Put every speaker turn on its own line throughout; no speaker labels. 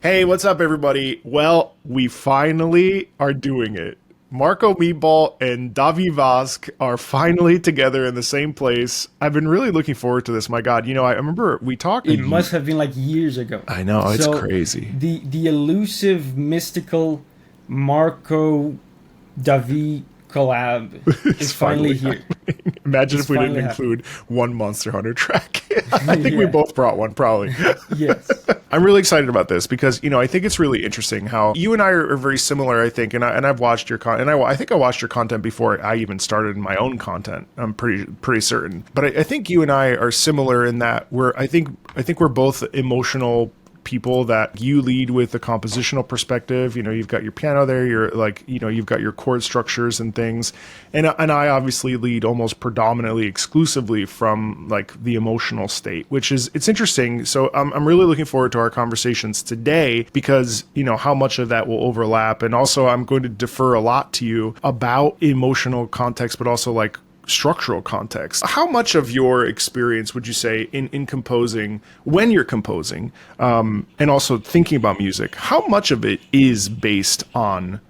Hey, what's up, everybody? Well, we finally are doing it. Marco Meatball and Davi Vasc are finally together in the same place. I've been really looking forward to this. My God, I remember we talked.
It must have been like years ago.
I know, it's
So
crazy.
the elusive, mystical Marco Davi collab
It's
is finally
finally
here.
happening. Imagine
It's
if we didn't
finally happening.
include one Monster Hunter track. I think we
Yeah.
both brought one, probably.
Yes.
I'm really excited about this because I think it's really interesting how you and I are very similar. I think, and I've watched your content, and I think I watched your content before I even started my own content. I'm pretty certain, but I think you and I are similar in that I think we're both emotional people. That you lead with a compositional perspective. You've got your piano there, you're like, you've got your chord structures and things, and I obviously lead almost predominantly exclusively from like the emotional state, which is, it's interesting. So I'm really looking forward to our conversations today because how much of that will overlap, and also I'm going to defer a lot to you about emotional context, but also like structural context. How much of your experience would you say in composing, when you're composing, and also thinking about music, how much of it is based on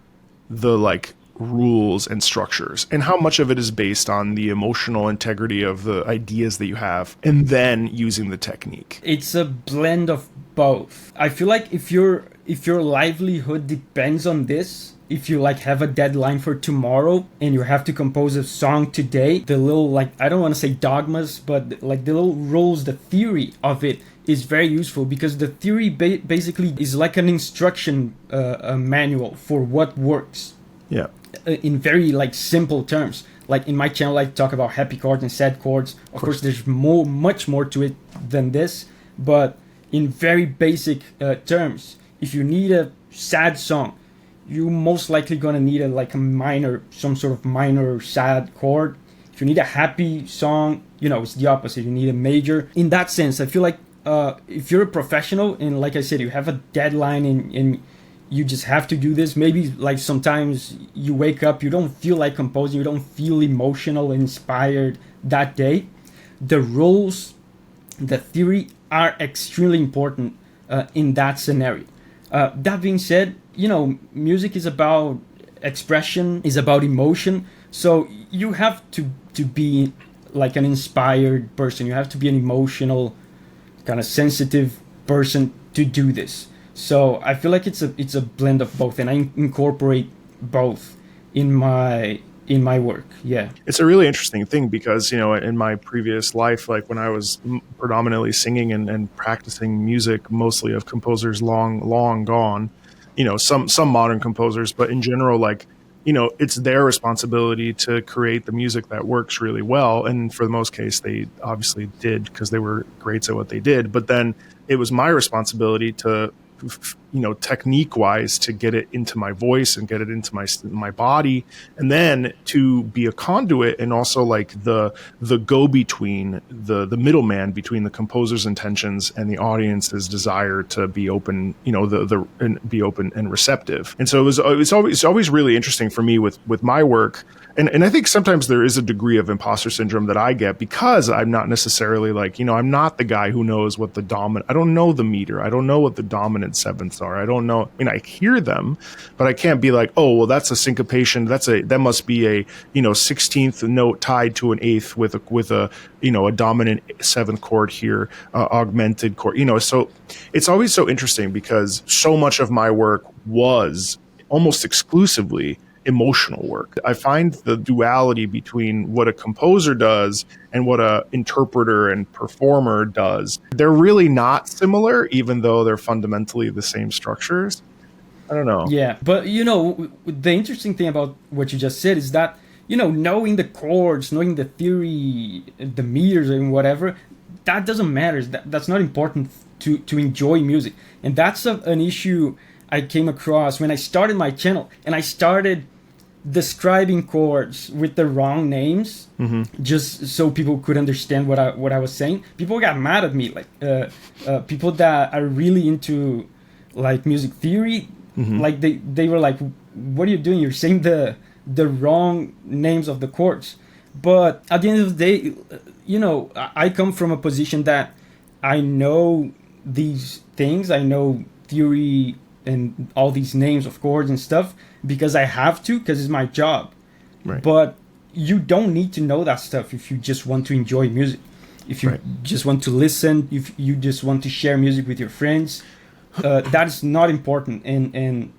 the like rules and structures, and how much of it is based on the emotional integrity of the ideas that you have, and then using the technique?
It's a blend of both. I feel like if your livelihood depends on this, if you like have a deadline for tomorrow and you have to compose a song today, the little, like, I don't want to say dogmas, but like the little rules, the theory of it is very useful, because the theory basically is like an instruction a manual for what works
Yeah.
in very like simple terms. Like in my channel, I talk about happy chords and sad chords. Of course, there's much more to it than this, but in very basic terms, if you need a sad song, you most likely gonna need some sort of minor sad chord. If you need a happy song, it's the opposite. You need a major. In that sense, I feel like if you're a professional and, like I said, you have a deadline and you just have to do this. Maybe like sometimes you wake up, you don't feel like composing, you don't feel emotional, inspired that day. The rules, the theory are extremely important in that scenario. That being said, music is about expression, is about emotion. So you have to be like an inspired person. You have to be an emotional, kind of sensitive person to do this. So I feel like it's a blend of both, and I incorporate both in my work. Yeah.
It's a really interesting thing because, in my previous life, like when I was predominantly singing and practicing music, mostly of composers long gone, some modern composers, but in general, like, it's their responsibility to create the music that works really well. And for the most case, they obviously did because they were great at what they did. But then it was my responsibility to, technique wise, to get it into my voice and get it into my body, and then to be a conduit, and also like the go between, the middleman between the composer's intentions and the audience's desire to be open, and be open and receptive. And so it's always really interesting for me with my work. And I think sometimes there is a degree of imposter syndrome that I get because I'm not necessarily like, I'm not the guy who knows what the dominant, I don't know the meter. I don't know what the dominant sevenths are. I don't know. I mean, I hear them, but I can't be like, oh, well, that's a syncopation. That must be a, 16th note tied to an eighth with a a dominant seventh chord here, augmented chord, so it's always so interesting because so much of my work was almost exclusively emotional work. I find the duality between what a composer does and what a interpreter and performer does, they're really not similar, even though they're fundamentally the same structures. I don't know.
Yeah, but the interesting thing about what you just said is that knowing the chords, knowing the theory, the meters and whatever, that doesn't matter. That's not important to enjoy music, and that's an issue I came across when I started my channel, and I started describing chords with the wrong names, just so people could understand what I was saying. People got mad at me, like people that are really into like music theory, like they were like, "What are you doing? You're saying the wrong names of the chords." But at the end of the day, I come from a position that I know these things. I know theory and all these names of chords and stuff because I have to, because it's my job.
Right.
But you don't need to know that stuff if you just want to enjoy music. If you just want to listen, if you just want to share music with your friends, that is not important. And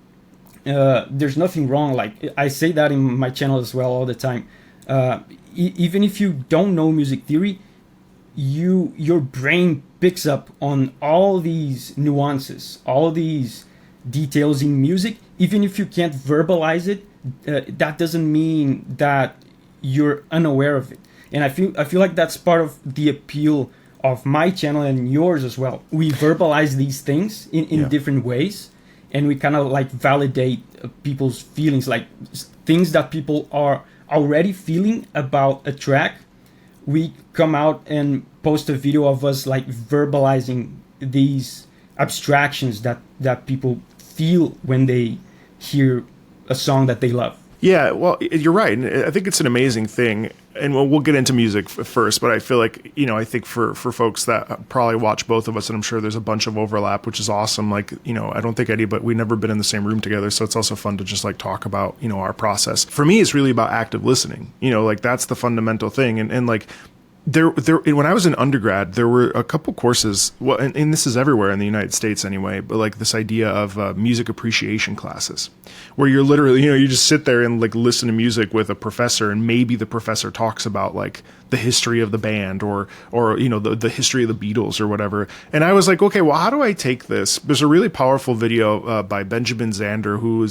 there's nothing wrong. Like I say that in my channel as well all the time. Even if you don't know music theory, your brain picks up on all these nuances, all these details in music. Even if you can't verbalize it, that doesn't mean that you're unaware of it. And I feel like that's part of the appeal of my channel and yours as well. We verbalize these things in different ways, and we kind of like validate people's feelings, like things that people are already feeling about a track. We come out and post a video of us like verbalizing these abstractions that people feel when they hear a song that they love.
Yeah, well, you're right. And I think it's an amazing thing. And we'll get into music first, but I feel like, I think for folks that probably watch both of us, and I'm sure there's a bunch of overlap, which is awesome. Like, I don't think but we've never been in the same room together. So it's also fun to just like talk about, our process. For me, it's really about active listening, like that's the fundamental thing. And like, there when I was in undergrad, there were a couple courses, well, and this is everywhere in the United States anyway, but like this idea of music appreciation classes, where you're literally, you just sit there and like listen to music with a professor, and maybe the professor talks about like the history of the band or the history of the Beatles or whatever. And I was like, okay, well, how do I take this? There's a really powerful video by Benjamin Zander, who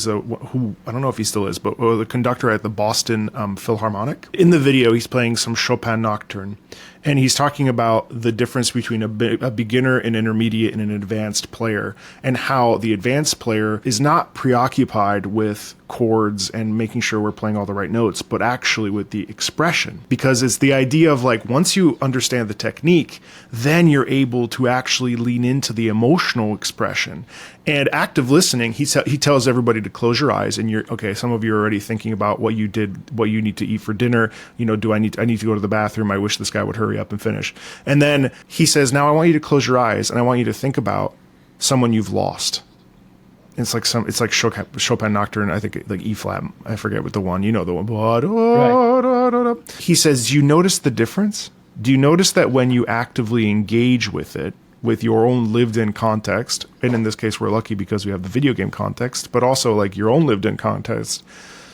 I don't know if he still is, but the conductor at the Boston Philharmonic. In the video, he's playing some Chopin Nocturne. And he's talking about the difference between a beginner, an intermediate, and an advanced player, and how the advanced player is not preoccupied with chords and making sure we're playing all the right notes, but actually with the expression. Because it's the idea of like, once you understand the technique, then you're able to actually lean into the emotional expression. And active listening, he tells everybody to close your eyes, and some of you are already thinking about what you need to eat for dinner. I need to go to the bathroom. I wish this guy would hurry up and finish. And then he says, now I want you to close your eyes, and I want you to think about someone you've lost. It's like Chopin Nocturne, I think like E flat. I forget what the one, the one. Right. He says, do you notice the difference? Do you notice that when you actively engage with it, with your own lived-in context, and in this case we're lucky because we have the video game context, but also like your own lived-in context,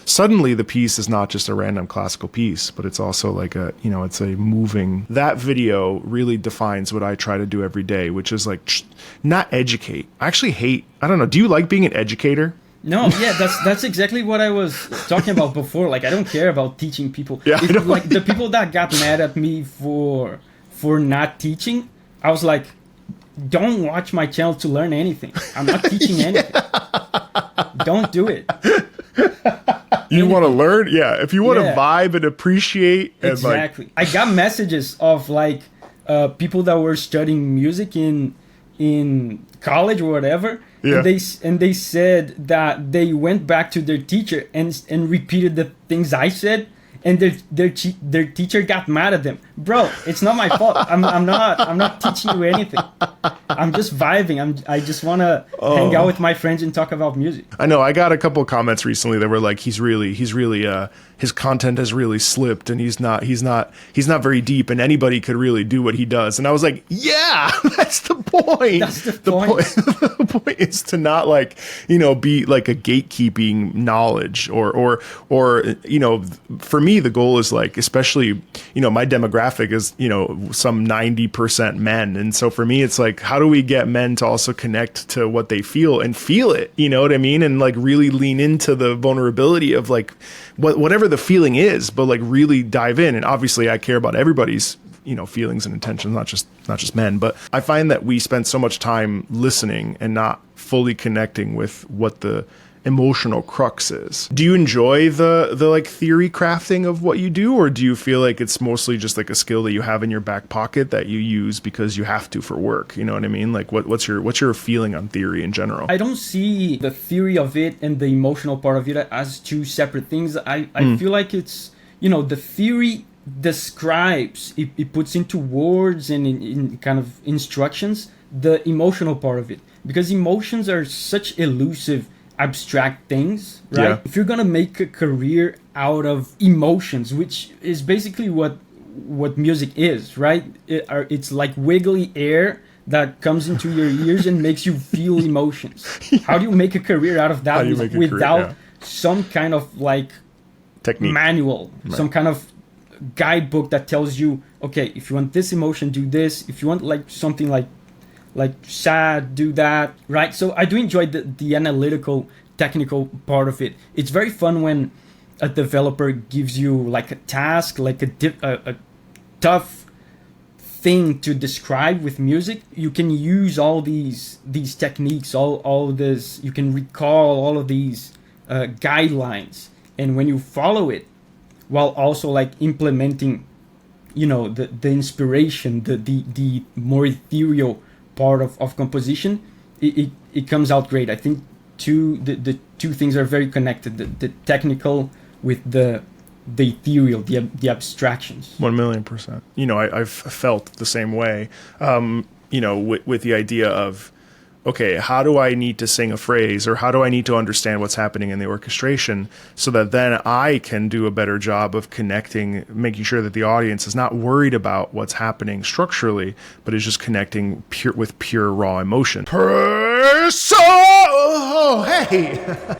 suddenly the piece is not just a random classical piece, but it's also like it's a moving. That video really defines what I try to do every day, which is like not educate. I actually hate, I don't know, do you like being an educator?
No, yeah, that's exactly what I was talking about before. Like, I don't care about teaching people.
Yeah,
like the people that got mad at me for not teaching, I was like, don't watch my channel to learn anything. I'm not teaching anything. Don't do it.
You want to learn? Yeah. If you want to vibe and appreciate. And
exactly. I got messages of like people that were studying music in college or whatever. Yeah. And they said that they went back to their teacher and repeated the things I said. And their teacher got mad at them. Bro, it's not my fault. I'm not teaching you anything. I'm just vibing. I just want to hang out with my friends and talk about music.
I know. I got a couple of comments recently that were like, he's really his content has really slipped, and he's not very deep, and anybody could really do what he does. And I was like, yeah, that's the point.
That's the point.
The point is to not like, be like a gatekeeping knowledge or for me, the goal is like, especially, my demographic is, some 90% men. And so for me, it's like, how do we get men to also connect to what they feel and feel it? You know what I mean? And like really lean into the vulnerability of like whatever the feeling is, but like really dive in. And obviously I care about everybody's, feelings and intentions, not just men. But I find that we spend so much time listening and not fully connecting with what the emotional crux is. Do you enjoy the like theory crafting of what you do, or do you feel like it's mostly just like a skill that you have in your back pocket that you use because you have to for work? You know what I mean? Like what's your feeling on theory in general?
I don't see the theory of it and the emotional part of it as two separate things. I feel like it's, the theory describes, it puts into words and in kind of instructions the emotional part of it. because emotions are such elusive, abstract things, right?
Yeah.
If you're gonna make a career out of emotions, which is basically what music is, right? It's like wiggly air that comes into your ears and makes you feel emotions. How do you make a career out of that without some kind of like
technique,
manual,
right,
some kind of guidebook that tells you, okay, if you want this emotion, do this. If you want like something like sad, do that, right? So I do enjoy the analytical, technical part of it. It's very fun when a developer gives you like a task, like a tough thing to describe with music. You can use all these techniques, all this, you can recall all of these guidelines, and when you follow it while also like implementing, you know, the inspiration, the more ethereal part of composition, it comes out great. I think the two things are very connected, the technical with the ethereal, the abstractions.
1,000,000%. You know, I've felt the same way, you know, with the idea of, okay, how do I need to sing a phrase, or how do I need to understand what's happening in the orchestration so that then I can do a better job of connecting, making sure that the audience is not worried about what's happening structurally, but is just connecting with pure raw emotion.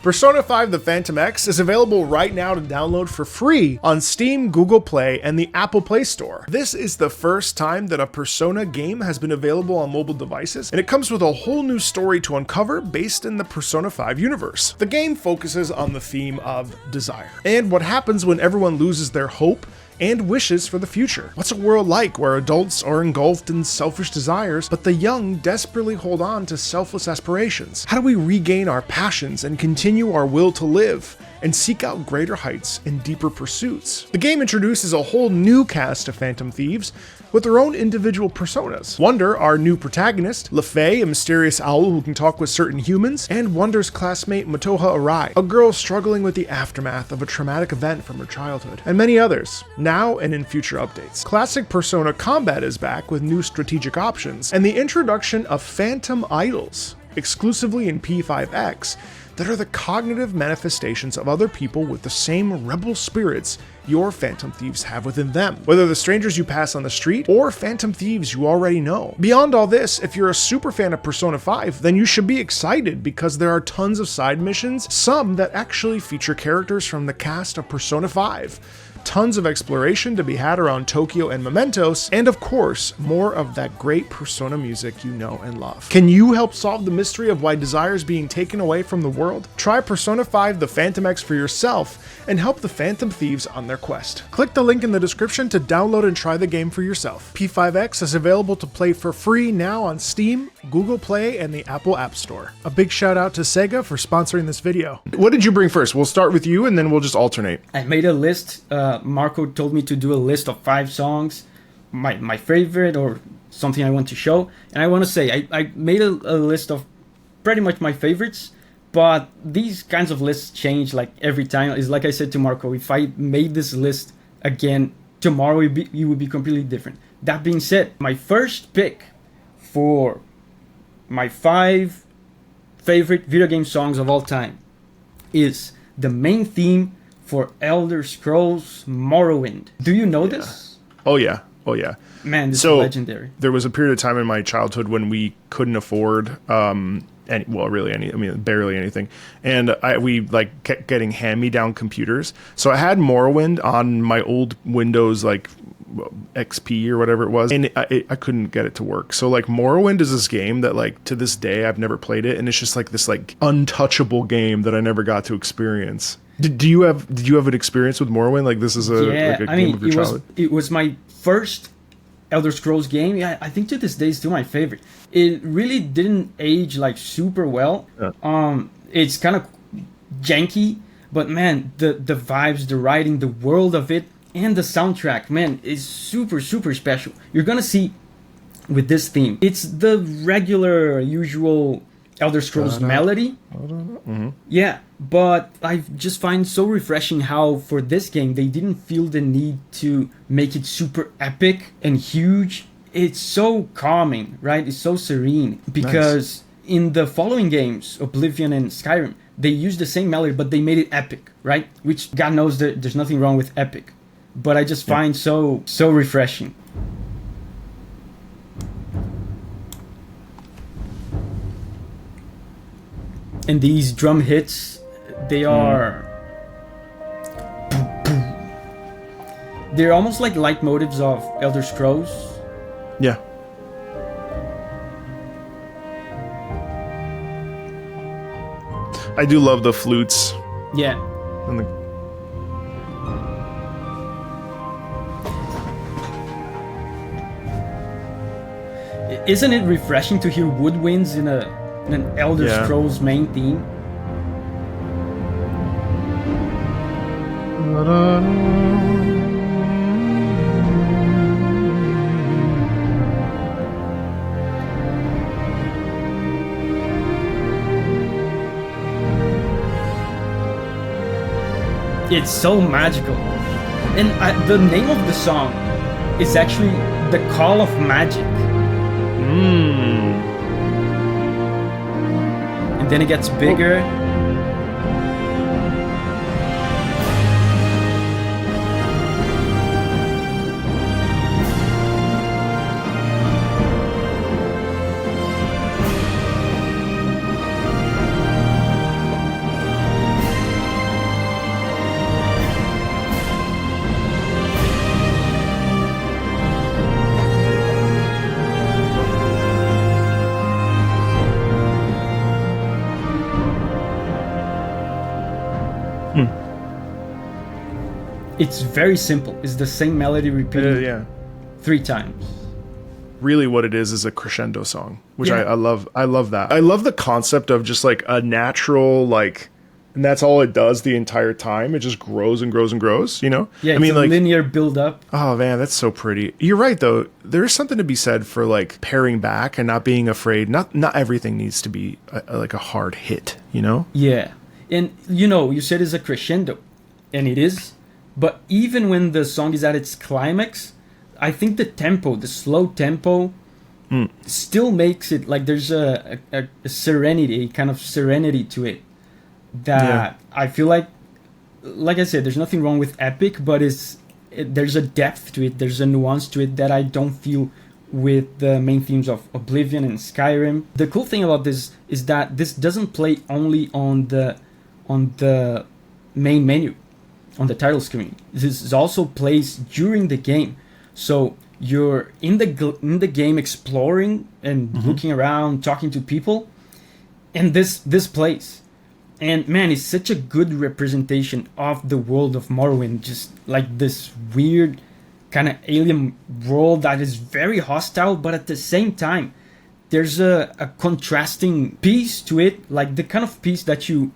Persona 5 The Phantom X is available right now to download for free on Steam, Google Play, and the Apple Play Store. This is the first time that a Persona game has been available on mobile devices, and it comes with a whole new story to uncover based in the Persona 5 universe. The game focuses on the theme of desire, and what happens when everyone loses their hope and wishes for the future. What's a world like where adults are engulfed in selfish desires, but the young desperately hold on to selfless aspirations? How do we regain our passions and continue our will to live and seek out greater heights and deeper pursuits? The game introduces a whole new cast of Phantom Thieves with their own individual personas. Wonder, our new protagonist, LeFay, a mysterious owl who can talk with certain humans, and Wonder's classmate Motoha Arai, a girl struggling with the aftermath of a traumatic event from her childhood, and many others, now and in future updates. Classic Persona combat is back with new strategic options, and the introduction of Phantom Idols, exclusively in P5X, that are the cognitive manifestations of other people with the same rebel spirits your Phantom Thieves have within them, whether the strangers you pass on the street or Phantom Thieves you already know. Beyond all this, if you're a super fan of Persona 5, then you should be excited because there are tons of side missions, some that actually feature characters from the cast of Persona 5. Tons of exploration to be had around Tokyo and Mementos, and of course, more of that great Persona music you know and love. Can you help solve the mystery of why desire is being taken away from the world? Try Persona 5 The Phantom X for yourself and help the Phantom Thieves on their quest. Click the link in the description to download and try the game for yourself. P5X is available to play for free now on Steam, Google Play, and the Apple App Store. A big shout out to Sega for sponsoring this video. What did you bring first? We'll start with you and then we'll just alternate.
I made a list. Marco told me to do a list of 5 songs, my favorite or something I want to show. And I want to say, I made a list of pretty much my favorites, but these kinds of lists change like every time. It's like I said to Marco, if I made this list again tomorrow, it would be completely different. That being said, my first pick for my 5 favorite video game songs of all time is the main theme for Elder Scrolls Morrowind. Do you know this?
Oh yeah. Oh yeah.
Man, this is legendary.
There was a period of time in my childhood when we couldn't afford barely anything. And we like kept getting hand-me-down computers. So I had Morrowind on my old Windows like XP or whatever it was, and I couldn't get it to work. So like Morrowind is this game that like to this day I've never played it, and it's just like this like untouchable game that I never got to experience. Did you have an experience with Morrowind? Like this is a game of your childhood?
It was my first Elder Scrolls game. Yeah, I think to this day it's still my favorite. It really didn't age like super well. Yeah. It's kind of janky, but man, the vibes, the writing, the world of it, and the soundtrack, man, is super, super special. You're gonna see with this theme, it's the regular, usual Elder Scrolls melody. Mm-hmm. Yeah, but I just find so refreshing how for this game they didn't feel the need to make it super epic and huge. It's so calming, right? It's so serene because in the following games, Oblivion and Skyrim, they used the same melody, but they made it epic, right? Which God knows that there's nothing wrong with epic, but I just find so refreshing. And these drum hits, they are... They're almost like leitmotifs of Elder Scrolls.
Yeah. I do love the flutes.
Yeah.
And the...
Isn't it refreshing to hear woodwinds in an Elder Scrolls main theme? It's so magical. And the name of the song is actually The Call of Magic. And then it gets bigger. It's very simple. It's the same melody repeated 3 times.
Really what it is a crescendo song, which I love. I love that. I love the concept of just like a natural, like, and that's all it does the entire time. It just grows and grows and grows, you know?
Yeah,
I mean, like,
linear build up.
Oh man, that's so pretty. You're right though. There's something to be said for like paring back and not being afraid. Not everything needs to be like a hard hit, you know?
Yeah. And you know, you said it's a crescendo, and it is. But even when the song is at its climax, I think the tempo, the slow tempo, still makes it like there's a serenity, a kind of serenity to it that I feel like I said, there's nothing wrong with epic, but there's a depth to it, there's a nuance to it that I don't feel with the main themes of Oblivion and Skyrim. The cool thing about this is that this doesn't play only on the main menu, on the title screen. This also plays during the game, so you're in the game exploring and looking around, talking to people, and this plays. And man, it's such a good representation of the world of Morrowind, just like this weird kind of alien world that is very hostile, but at the same time there's a contrasting piece to it, like the kind of piece that you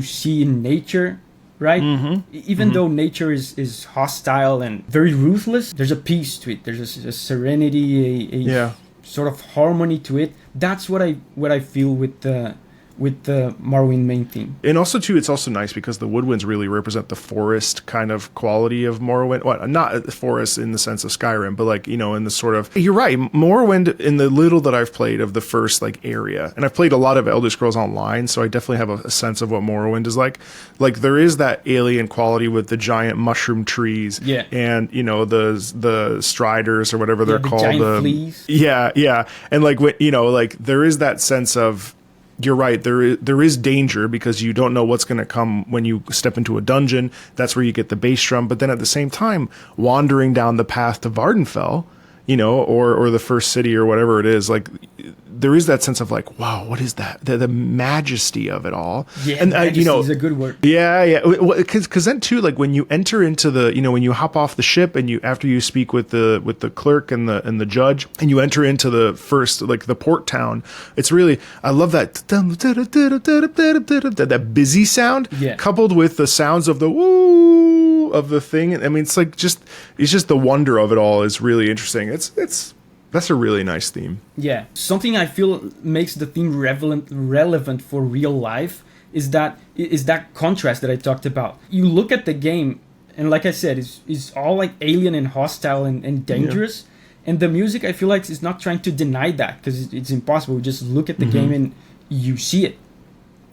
see in nature, right? Even though nature is hostile and very ruthless, there's a peace to it. There's a serenity, a sort of harmony to it. That's what I feel with the Morrowind main theme.
And also too, it's also nice because the woodwinds really represent the forest kind of quality of Morrowind. Well, not forest in the sense of Skyrim, but like, you know, in the sort of, you're right, Morrowind, in the little that I've played of the first like area, and I've played a lot of Elder Scrolls Online, so I definitely have a sense of what Morrowind is like. Like there is that alien quality with the giant mushroom trees, and you know the striders or whatever they're called,
giant fleas.
And like, you know, like there is that sense of, you're right, there is danger because you don't know what's going to come when you step into a dungeon. That's where you get the bass drum. But then at the same time, wandering down the path to Vardenfell, you know, or the first city or whatever it is, like there is that sense of like, wow, what is that? The majesty of it all.
Yeah,
and
majesty,
you know,
is a good word.
Yeah. Because then too, like when you enter into the, you know, when you hop off the ship and after you speak with the clerk and the judge, and you enter into the first, like the port town, it's really, I love that that busy sound, coupled with the sounds of the woo of the thing. I mean, it's just the wonder of it all is really interesting. That's a really nice theme. Yeah.
Something I feel makes the theme relevant for real life is that contrast that I talked about. You look at the game, and like I said, it's all like alien and hostile and dangerous. And the music, I feel like, is not trying to deny that, because it's impossible. You just look at the game and you see it.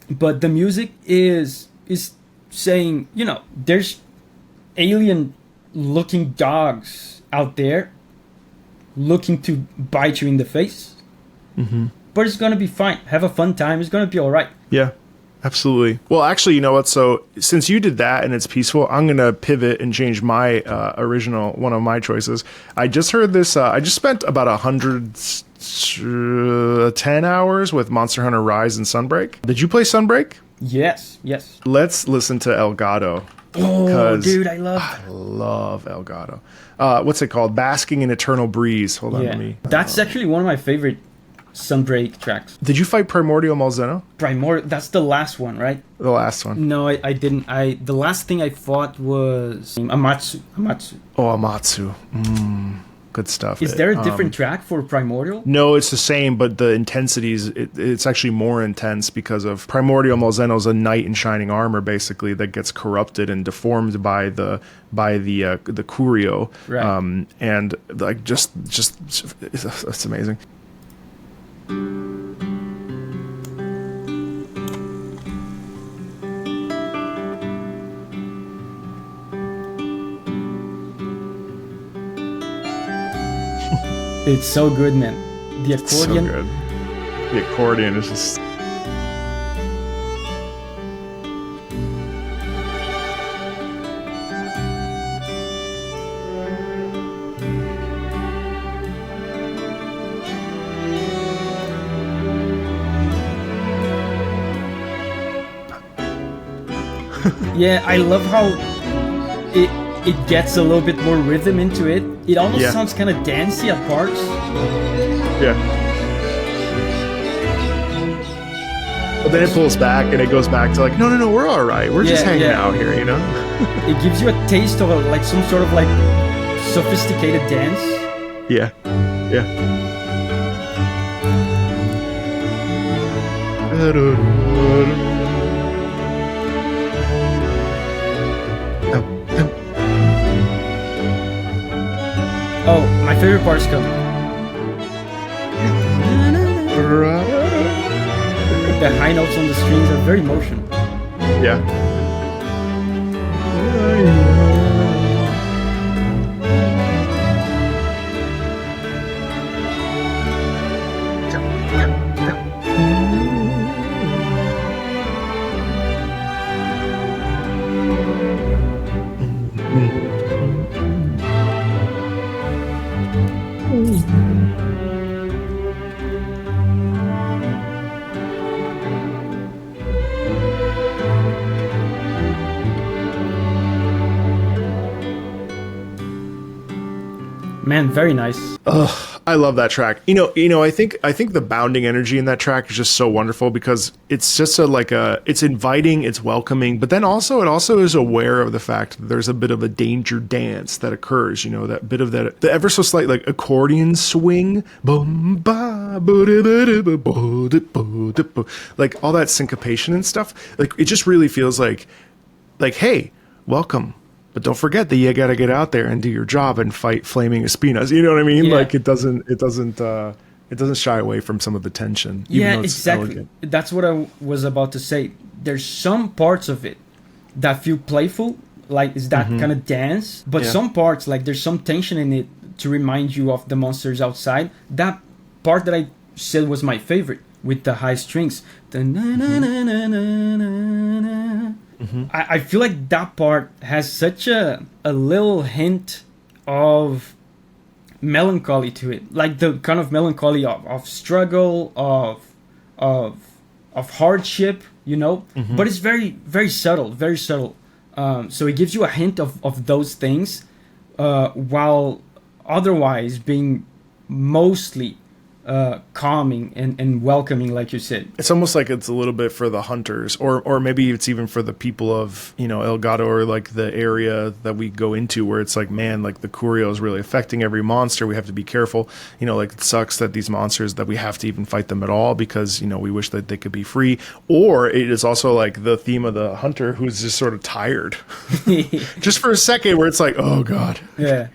But the music is saying, you know, there's alien-looking dogs out there looking to bite you in the face. But it's gonna be fine. Have a fun time. It's gonna be all right.
Yeah, absolutely. Well, actually, you know what? So since you did that and it's peaceful, I'm gonna pivot and change my one of my choices. I just heard this. I just spent about 110 hours with Monster Hunter Rise and Sunbreak. Did you play Sunbreak?
Yes.
Let's listen to Elgato.
Oh, dude, I
love Elgato. What's it called? Basking in Eternal Breeze. Hold on, let me.
That's actually one of my favorite Sunbreak tracks.
Did you fight Primordial Malzeno?
That's the last one, right?
The last one.
No, I didn't. The last thing I fought was Amatsu.
Oh, Amatsu. Good stuff.
Is there a different track for Primordial?
No, it's the same, but the intensities, it's actually more intense because of Primordial Malzeno is a knight in shining armor, basically, that gets corrupted and deformed by the Kurio.
Right.
And like just it's amazing.
It's so good, man. The accordion.
So good. The accordion is just.
Yeah, I love how it gets a little bit more rhythm into it. It almost sounds kind of dancey at parts.
Yeah. But then it pulls back and it goes back to like, no, we're all right. We're just hanging out here, you know?
It gives you a taste of like some sort of like sophisticated dance.
Yeah.
Oh, my favorite part is coming. The high notes on the strings are very emotional.
Yeah.
Man, very nice.
Ugh, I love that track. You know, I think the bounding energy in that track is just so wonderful because it's just it's inviting, it's welcoming, but then also it also is aware of the fact that there's a bit of a danger dance that occurs, you know, that bit of the ever so slight like accordion swing, boom ba like all that syncopation and stuff. Like it just really feels like hey, welcome. But don't forget that you got to get out there and do your job and fight flaming espinas. You know what I mean?
Yeah.
Like it doesn't shy away from some of the tension. Even though it's
exactly.
elegant.
That's what I was about to say. There's some parts of it that feel playful, like it's that kind of dance. But some parts, like there's some tension in it to remind you of the monsters outside. That part that I said was my favorite with the high strings. I feel like that part has such a little hint of melancholy to it, like the kind of melancholy of struggle, of hardship, you know. But it's very, very subtle, very subtle. So it gives you a hint of those things, while otherwise being mostly calming and welcoming, like you said.
It's almost like it's a little bit for the hunters, or maybe it's even for the people of, you know, Elgato, or like the area that we go into where it's like, man, like the Kurio is really affecting every monster. We have to be careful. You know, like it sucks that these monsters, that we have to even fight them at all because, you know, we wish that they could be free. Or it is also like the theme of the hunter who's just sort of tired just for a second where it's like, oh God,
Yeah.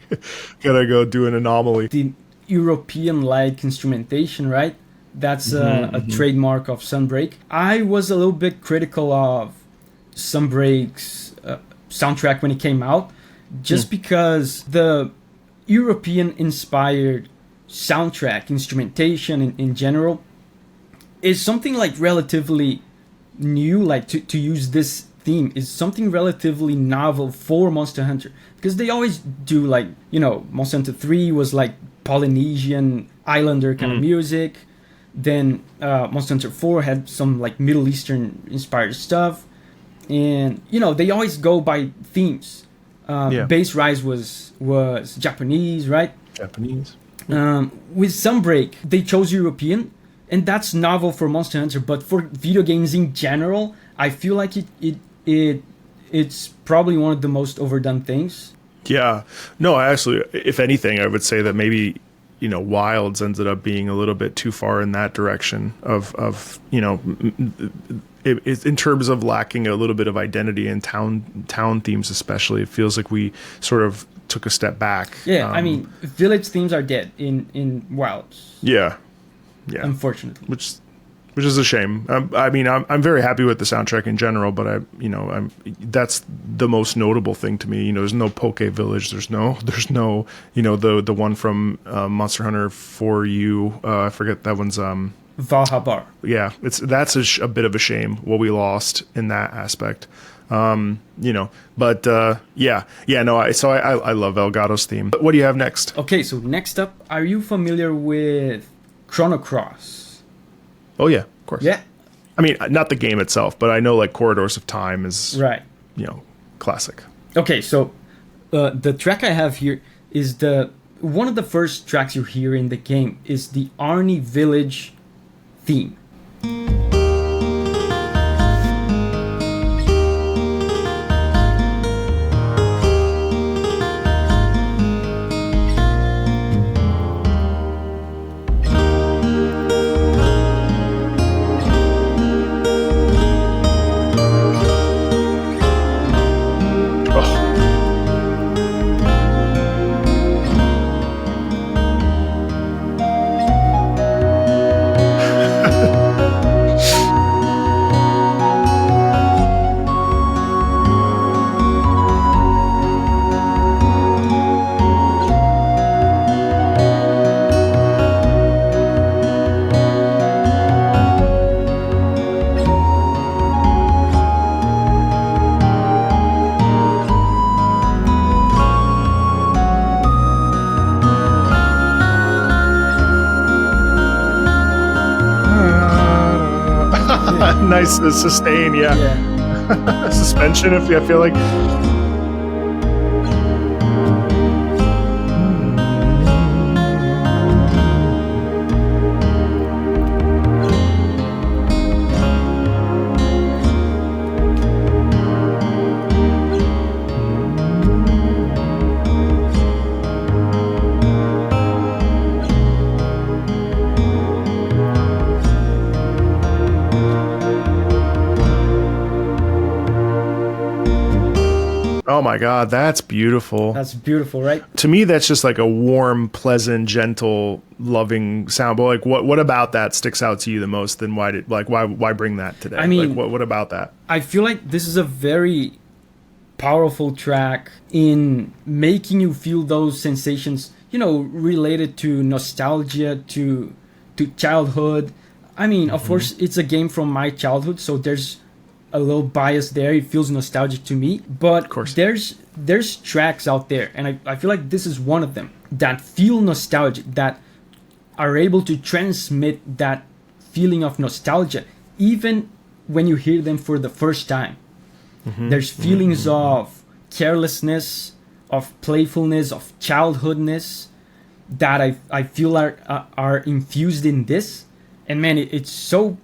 gotta go do an anomaly.
European-like instrumentation, right? That's a trademark of Sunbreak. I was a little bit critical of Sunbreak's soundtrack when it came out, just because the European-inspired soundtrack, instrumentation in general, is something like relatively new. Like to use this theme is something relatively novel for Monster Hunter, because they always do, like, Monster Hunter 3 was like Polynesian islander kind of music. Then Monster Hunter 4 had some like Middle Eastern inspired stuff, and they always go by themes. Base Rise was Japanese, right?
Japanese.
With Sunbreak, they chose European, and that's novel for Monster Hunter. But for video games in general, I feel like it's probably one of the most overdone things.
Yeah. No, actually, if anything, I would say that maybe Wilds ended up being a little bit too far in that direction of in terms of lacking a little bit of identity in town themes, especially. It feels like we sort of took a step back.
Yeah, I mean, village themes are dead in Wilds.
Yeah,
unfortunately,
which is a shame. I mean, I'm very happy with the soundtrack in general, but that's the most notable thing to me. There's no Poke Village. There's no the one from Monster Hunter 4U. I forget that one's
Valhalla.
Yeah, that's a bit of a shame what we lost in that aspect. But I love Elgato's theme. But what do you have next?
Okay, so next up, are you familiar with Chrono Cross?
Oh yeah, of course.
Yeah.
I mean, not the game itself, but I know like Corridors of Time is
right.
Classic.
Okay, so the track I have here is one of the first tracks you hear in the game is the Arni Village theme.
Nice sustain, yeah. Suspension, I feel like. Oh my God, that's beautiful.
That's beautiful, right?
To me, that's just like a warm, pleasant, gentle, loving sound. But like, what about that sticks out to you the most? Then why bring that today?
I mean,
like, what about that?
I feel like this is a very powerful track in making you feel those sensations, related to nostalgia, to childhood. I mean, of course, it's a game from my childhood, so there's a little bias there. It feels nostalgic to me, but of course there's tracks out there, and I feel like this is one of them that feel nostalgic, that are able to transmit that feeling of nostalgia even when you hear them for the first time. There's feelings of carelessness, of playfulness, of childhoodness that I feel are infused in this, and man, it's so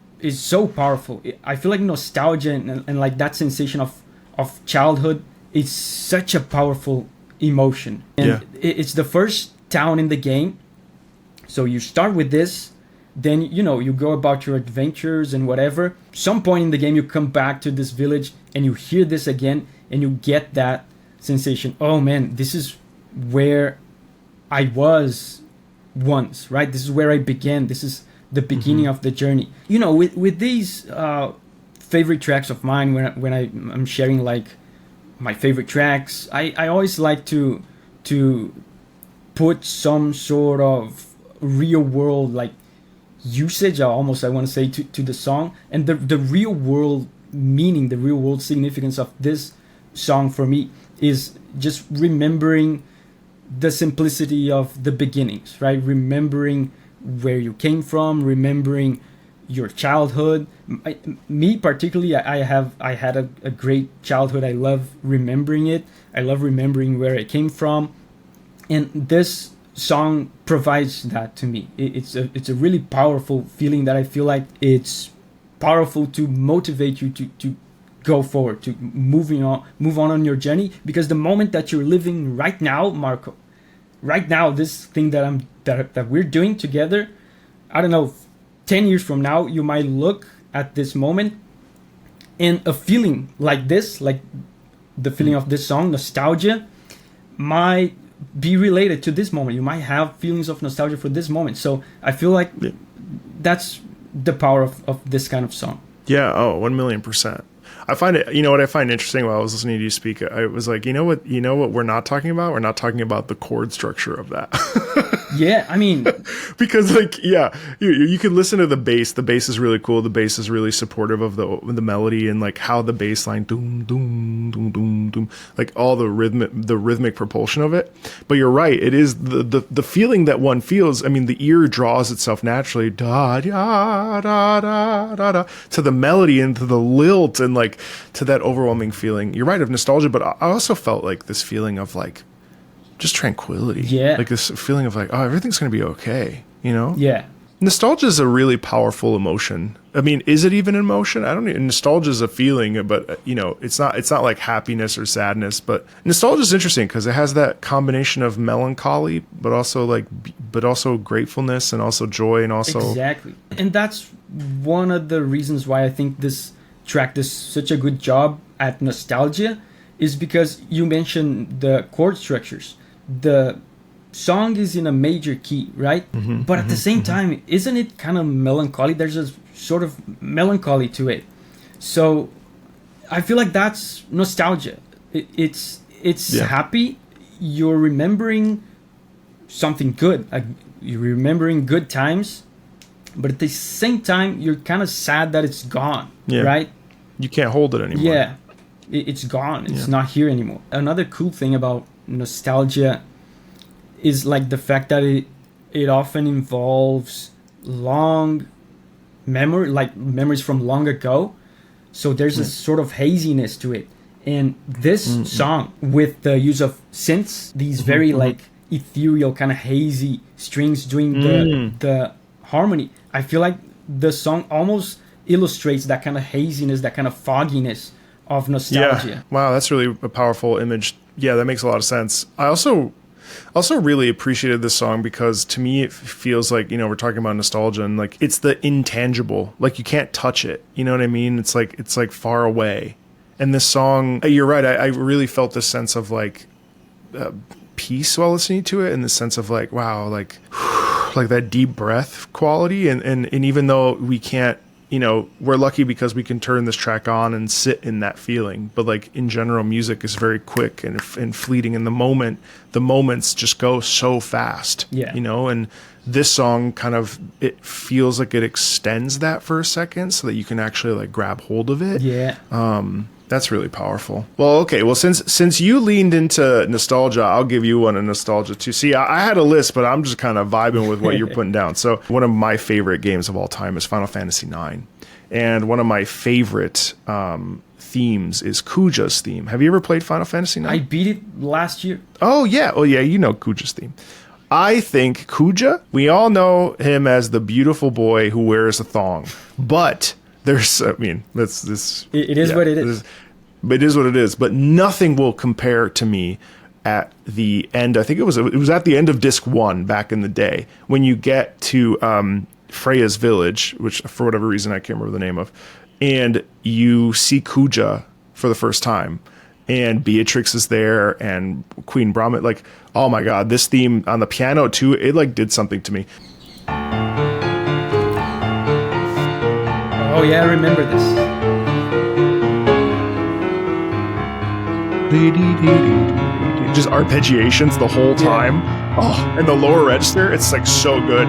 powerful. I feel like nostalgia and like that sensation of childhood is such a powerful emotion. And it's the first town in the game. So you start with this, then, you go about your adventures and whatever. Some point in the game, you come back to this village and you hear this again and you get that sensation. Oh man, this is where I was once, right? This is where I began. This is the beginning of the journey. You know, with these favorite tracks of mine, when I'm sharing like my favorite tracks, I always like to put some sort of real world like usage, almost I want to say, to the song, and the real world meaning, the real world significance of this song for me is just remembering the simplicity of the beginnings, right? Remembering where you came from, remembering your childhood. Me particularly, I had a great childhood. I love remembering it. I love remembering where I came from, and this song provides that to me. It's a really powerful feeling that I feel like it's powerful to motivate you to go forward, to move on your journey, because the moment that you're living right now, Marco, right now, this thing that we're doing together, I don't know, 10 years from now, you might look at this moment and a feeling like this, like the feeling of this song, nostalgia, might be related to this moment. You might have feelings of nostalgia for this moment. So I feel like that's the power of this kind of song.
Yeah. Oh, 1,000,000%. I find it, you know what I find interesting while I was listening to you speak, I was like, you know what we're not talking about? We're not talking about the chord structure of that.
Yeah, I mean,
because like, yeah, you can listen to the bass. The bass is really cool. The bass is really supportive of the melody, and like how the bass line doom doom doom doom doom, like all the rhythmic propulsion of it. But you're right, it is the feeling that one feels. I mean, the ear draws itself naturally da da da da da da to the melody and to the lilt and like to that overwhelming feeling. You're right, of nostalgia, but I also felt like this feeling of like just tranquility.
Yeah.
Like this feeling of like, oh, everything's going to be okay, you know?
Yeah.
Nostalgia is a really powerful emotion. I mean, is it even an emotion? I don't know. Nostalgia is a feeling, but you know, it's not like happiness or sadness, but nostalgia is interesting because it has that combination of melancholy, but also gratefulness and also joy and also.
Exactly. And that's one of the reasons why I think this track does such a good job at nostalgia, is because you mentioned the chord structures. The song is in a major key, right?
Mm-hmm,
but at the same time, isn't it kind of melancholy? There's a sort of melancholy to it. So I feel like that's nostalgia. It's happy. You're remembering something good. You're remembering good times, but at the same time, you're kind of sad that it's gone, right?
You can't hold it anymore.
Yeah, it's gone. It's not here anymore. Another cool thing about nostalgia is like the fact that it often involves long memories from long ago. So there's a sort of haziness to it. And this song, with the use of synths, these very like ethereal kind of hazy strings doing the harmony, I feel like the song almost illustrates that kind of haziness, that kind of fogginess of nostalgia.
Yeah. Wow, that's really a powerful image. Yeah, that makes a lot of sense. I also really appreciated this song because to me it feels like, you know, we're talking about nostalgia and like it's the intangible. Like you can't touch it. You know what I mean? It's like far away. And this song, you're right, I really felt this sense of like peace while listening to it, and the sense of like, wow, like that deep breath quality. And even though we can't, you know, we're lucky because we can turn this track on and sit in that feeling. But like in general, music is very quick and fleeting in the moment. The moments just go so fast, you know, and this song kind of, it feels like it extends that for a second so that you can actually like grab hold of it.
Yeah.
That's really powerful. Well, okay. Well, since you leaned into nostalgia, I'll give you one of nostalgia too. See, I had a list, but I'm just kind of vibing with what you're putting down. So one of my favorite games of all time is Final Fantasy IX. And one of my favorite themes is Kuja's theme. Have you ever played Final Fantasy IX?
I beat it last year.
Oh, yeah. Oh, yeah. You know Kuja's theme. I think Kuja, we all know him as the beautiful boy who wears a thong. But there's, I mean, this.
It is what it is.
It is what it is. But nothing will compare to me at the end. I think it was at the end of disc 1 back in the day when you get to Freya's village, which for whatever reason I can't remember the name of, and you see Kuja for the first time. and Beatrix is there, and Queen Brahma. Like, oh my god, this theme on the piano too, it like did something to me.
Oh yeah, I remember this.
Just arpeggiations the whole time. Oh, and the lower register, it's like so good.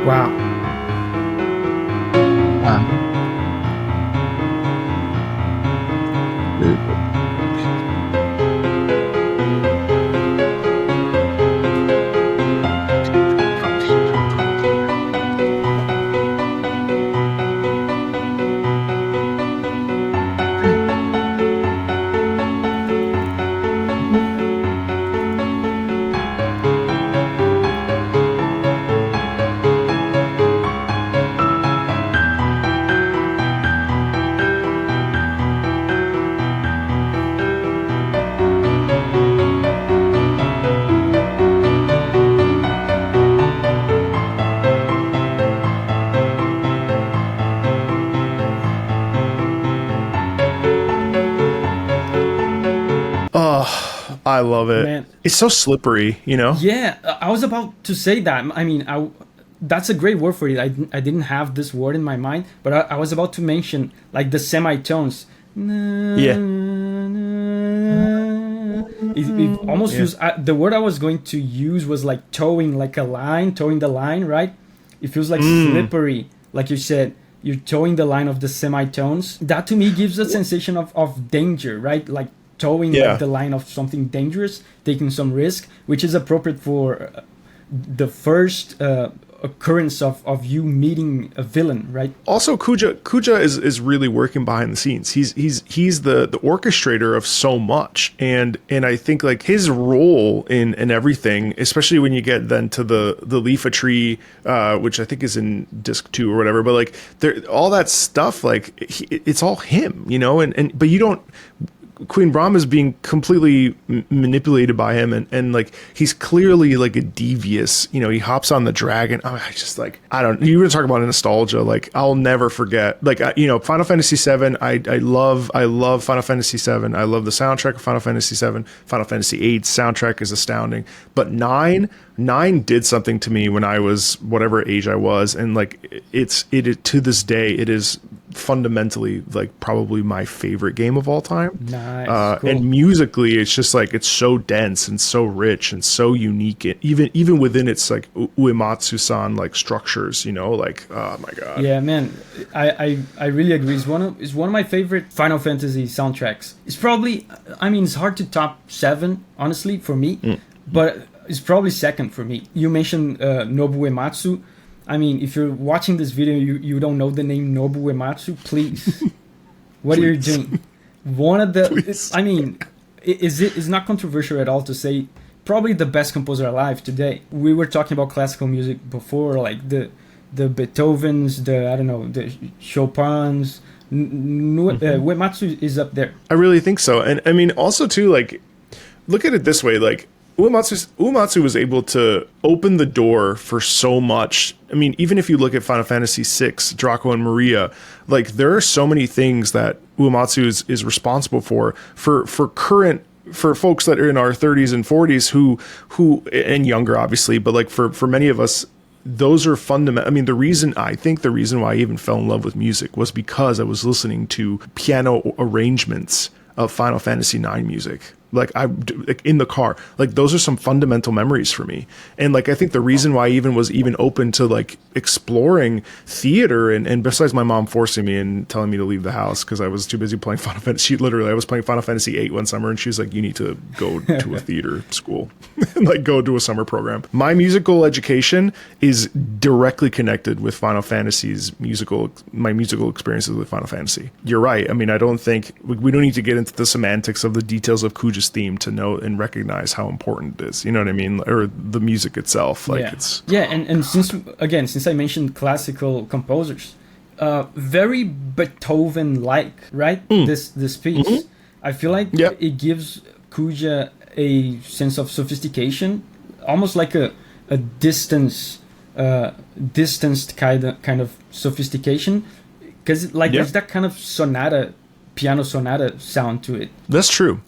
Wow.
I love it.
Man.
It's so slippery, you know?
Yeah, I was about to say that. I mean, that's a great word for it. I didn't have this word in my mind, but I was about to mention like the semitones.
Yeah.
It almost feels, the word I was going to use was like towing, like a line, towing the line, right? It feels like slippery, like you said. You're towing the line of the semitones. That to me gives a sensation of danger, right? Like towing like the line of something dangerous, taking some risk, which is appropriate for the first occurrence of you meeting a villain, right?
Also, Kuja is really working behind the scenes. He's the orchestrator of so much, and I think like his role in everything, especially when you get then to the Leafa tree, which I think is in disc 2 or whatever, but like all that stuff, like it's all him, you know, but you don't. Queen Brahma is being completely manipulated by him, and like he's clearly like a devious, you know, he hops on the dragon. Oh, I just like, I don't, you were talking about nostalgia, like I'll never forget, like you know, Final Fantasy 7. I love Final Fantasy 7. I love the soundtrack of Final Fantasy 7. Final Fantasy 8 soundtrack is astounding, but 9 did something to me when I was whatever age I was, and like it to this day it is fundamentally like probably my favorite game of all time.
Nice. Cool.
And musically it's just like it's so dense and so rich and so unique, and even within its like Uematsu-san like structures, you know, like oh my god.
Yeah, man, I really agree. It's one of my favorite Final Fantasy soundtracks. It's probably, I mean, it's hard to top 7 honestly for me, but it's probably second for me. You mentioned Nobuo Uematsu. I mean, if you're watching this video, you don't know the name Nobuo Uematsu, please. What are you doing? One of the, I mean, it's not controversial at all to say probably the best composer alive today. We were talking about classical music before, like the Beethovens, the Chopins. Uematsu is up there.
I really think so. And I mean, also too, like, look at it this way, like, Uematsu was able to open the door for so much. I mean, even if you look at Final Fantasy VI, Draco and Maria, like there are so many things that Uematsu is responsible for folks that are in our 30s and 40s who and younger obviously, but like for many of us, those are fundamental. I mean, the reason why I even fell in love with music was because I was listening to piano arrangements of Final Fantasy IX music. like in the car. Like those are some fundamental memories for me. And like I think the reason why I even was even open to like exploring theater, and besides my mom forcing me and telling me to leave the house because I was too busy playing Final Fantasy. I was playing Final Fantasy VIII one summer, and she was like, "You need to go to a theater school, and like go to a summer program." My musical education is directly connected with Final Fantasy's my musical experiences with Final Fantasy. You're right. I mean, I don't think we don't need to get into the semantics of the details of Kuja's theme to know and recognize how important it is. You know what I mean? Or the music itself. Like it's
and since I mentioned classical composers, very Beethoven-like, right? This piece, I feel like it gives Kuja a sense of sophistication, almost like a distanced kind of sophistication, because there's that kind of piano sonata sound to it.
That's true.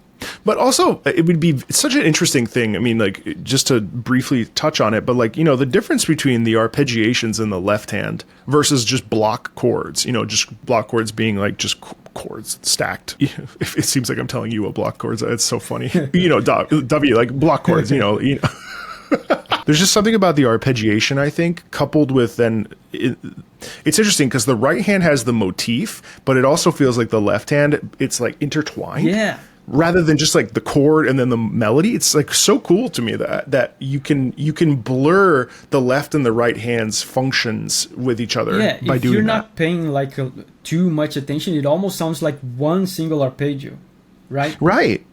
But also, it's such an interesting thing. I mean, like, just to briefly touch on it, but like, the difference between the arpeggiations in the left hand versus just block chords, just block chords being like just chords stacked. It seems like I'm telling you what block chords are. It's so funny. Davi, like block chords, There's just something about the arpeggiation, I think, coupled with then it's interesting because the right hand has the motif, but it also feels like the left hand, it's like intertwined.
Yeah.
Rather than just like the chord and then the melody. It's like so cool to me that you can blur the left and the right hand's functions with each other by doing that.
If you're not paying like too much attention, it almost sounds like one single arpeggio, right?
Right.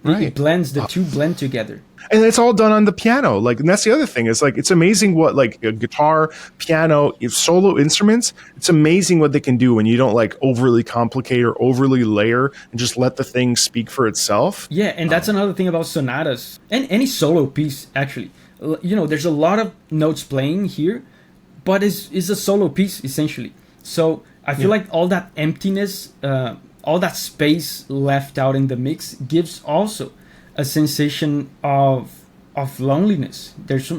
It blends, the two blend together.
And it's all done on the piano. Like, and that's the other thing. It's like, it's amazing what like a guitar, piano, solo instruments, it's amazing what they can do when you don't like overly complicate or overly layer and just let the thing speak for itself.
Yeah, and that's another thing about sonatas and any solo piece, actually. There's a lot of notes playing here, but it's a solo piece, essentially. So I feel like all that emptiness, all that space left out in the mix gives also a sensation of loneliness. There's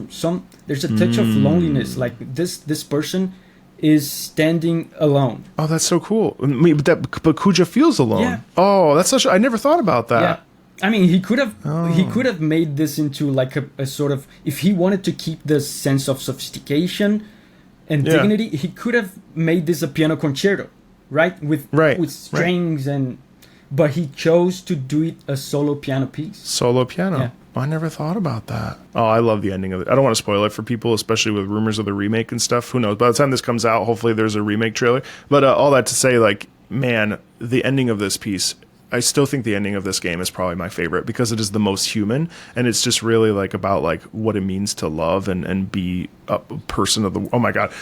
there's a touch of loneliness, like this person is standing alone.
Oh, that's so cool. But Kuja feels alone.
Yeah.
Oh, that's I never thought about that.
Yeah. I mean, he could have made this into like a sort of, if he wanted to keep the sense of sophistication and dignity, he could have made this a piano concerto, right? With strings but he chose to do it a solo piano piece.
Solo piano.
Yeah.
I never thought about that. Oh, I love the ending of it. I don't want to spoil it for people, especially with rumors of the remake and stuff. Who knows? By the time this comes out, hopefully there's a remake trailer. But all that to say, like, man, the ending of this piece, I still think the ending of this game is probably my favorite because it is the most human, and it's just really like about like what it means to love and be a person of the. Oh my god,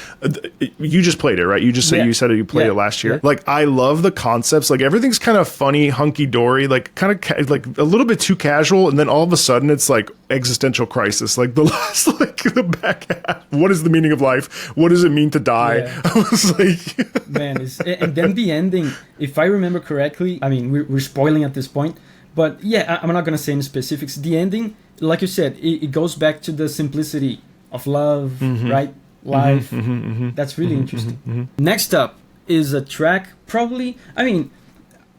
you just played it, right? You just said you said you played it last year. Yeah. Like I love the concepts. Like everything's kind of funny, hunky dory, like kind of like a little bit too casual, and then all of a sudden it's like existential crisis. Like the last, like the back half. What is the meaning of life? What does it mean to die?
Yeah.
I was like,
man, and then the ending. If I remember correctly, I mean we're spoiling at this point, but yeah, I'm not gonna say any specifics. The ending, like you said, it goes back to the simplicity of love, right? Life. That's really interesting. Next up is a track. Probably, I mean,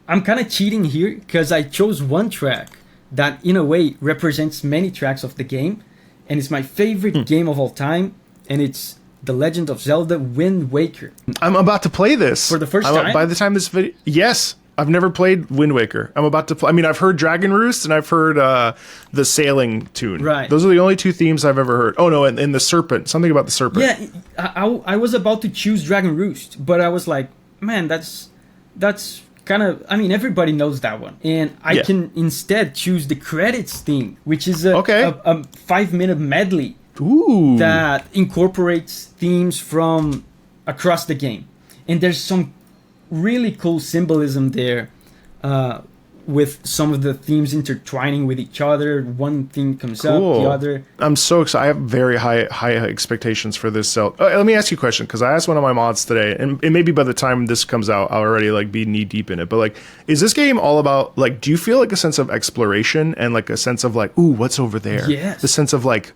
I'm kind of cheating here because I chose one track that, in a way, represents many tracks of the game, and it's my favorite game of all time, and it's The Legend of Zelda: Wind Waker.
I'm about to play this
for the first time.
By the time this video, yes, I've never played Wind Waker. I'm about to play. I mean, I've heard Dragon Roost and I've heard the sailing tune.
Right.
Those are the only two themes I've ever heard. Oh no, and the serpent. Something about the serpent.
Yeah, I was about to choose Dragon Roost, but I was like, man, that's kind of. I mean, everybody knows that one, and I can instead choose the credits theme, which is a 5-minute medley.
Ooh.
That incorporates themes from across the game, and there's some really cool symbolism there, with some of the themes intertwining with each other. One theme comes up, the other.
I'm so excited. I have very high expectations for this. Let me ask you a question, because I asked one of my mods today, and maybe by the time this comes out, I'll already like be knee deep in it. But like, is this game all about like? Do you feel like a sense of exploration and like a sense of like, ooh, what's over there?
Yes.
The sense of like,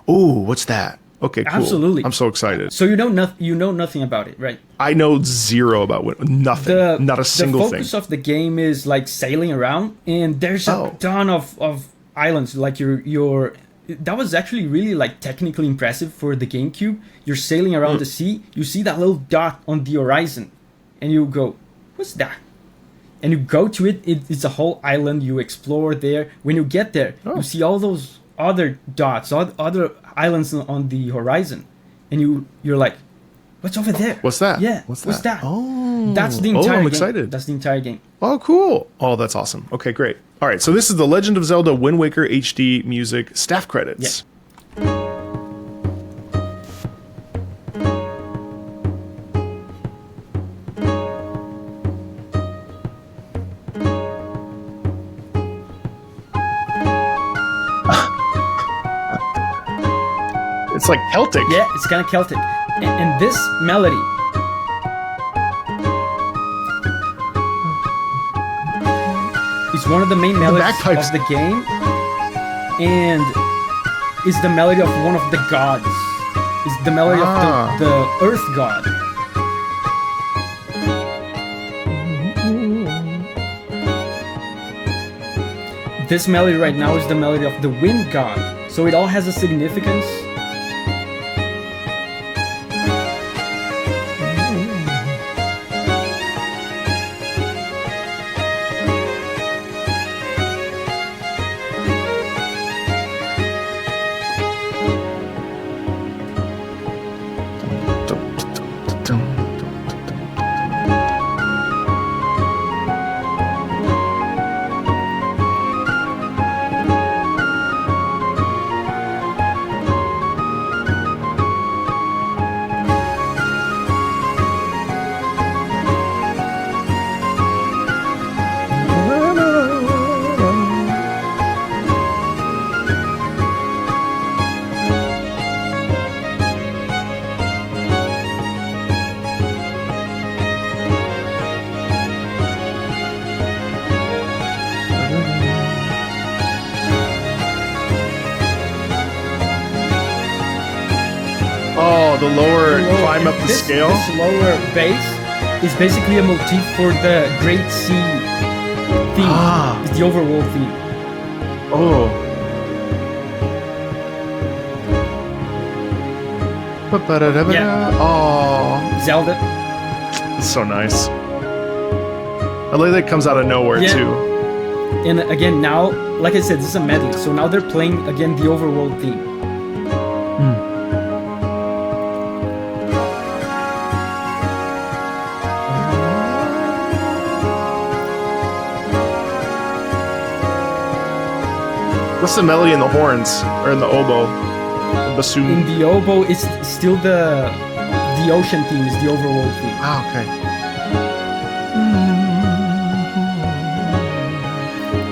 ooh, what's that? Okay, cool.
Absolutely.
I'm so excited.
So you know nothing about it, right?
I know zero about nothing. Not a single thing.
The focus of the game is like sailing around, and there's a ton of islands. Like your that was actually really like technically impressive for the GameCube. You're sailing around the sea. You see that little dot on the horizon, and you go, "What's that?" And you go to it. It's a whole island. You explore there. When you get there, you see all those other dots, other islands on the horizon, and you're like, "What's over there?
What's that?
Yeah, what's that? Oh, that's the entire
I'm
game.
excited.
That's the entire game.
Oh, cool. Oh, that's awesome. Okay, great. All right, so this is The Legend of Zelda Wind Waker HD music staff credits.
Yeah.
It's like Celtic.
Yeah, it's kind of Celtic. And this melody is one of the main melodies of the game, and is the melody of one of the gods. It's the melody of the Earth God. This melody right now is the melody of the Wind God. So it all has a significance.
The lower climb up the scale.
This lower bass is basically a motif for the Great Sea theme. It's the Overworld theme.
Oh.
Yeah.
Oh.
Zelda.
It's so nice. I like that it comes out of nowhere too.
And again, now, like I said, this is a medley. So now they're playing again the Overworld theme.
What's the melody in the horns or in the oboe? The bassoon.
In the oboe, it's still the ocean theme. Is the Overworld theme.
Ah, okay.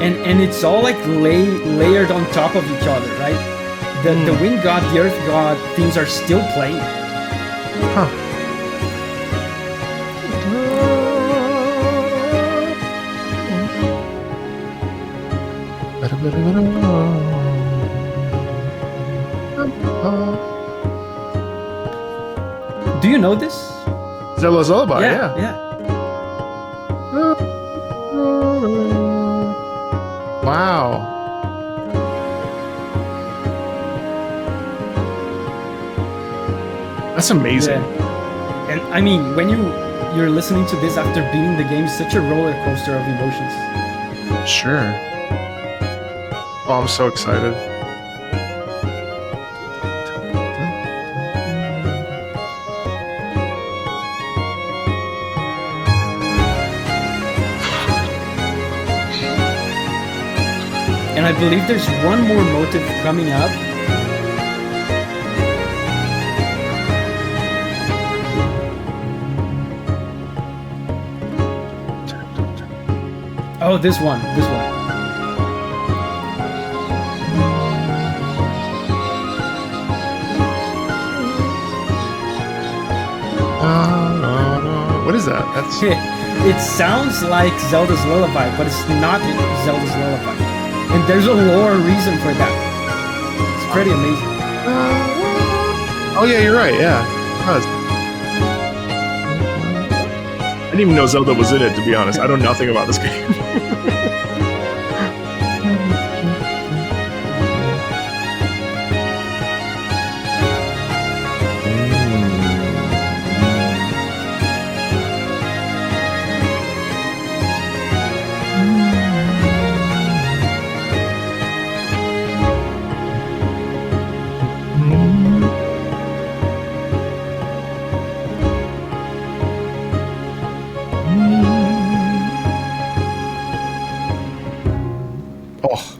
And it's all like layered on top of each other, right? The Wind God, the Earth God themes are still playing.
Huh.
Do you know this?
Zelda's Lullaby, yeah. Wow. That's amazing.
Yeah. And I mean, when you're listening to this after beating the game, it's such a roller coaster of emotions.
Sure. Oh, I'm so excited.
And I believe there's one more motive coming up. Oh, this one.
What is that? That's
It sounds like Zelda's Lullaby, but it's not Zelda's Lullaby. And there's a lore reason for that. It's pretty amazing.
Oh yeah, you're right. Yeah, it does. I didn't even know Zelda was in it, to be honest. I know nothing about this game. Oh,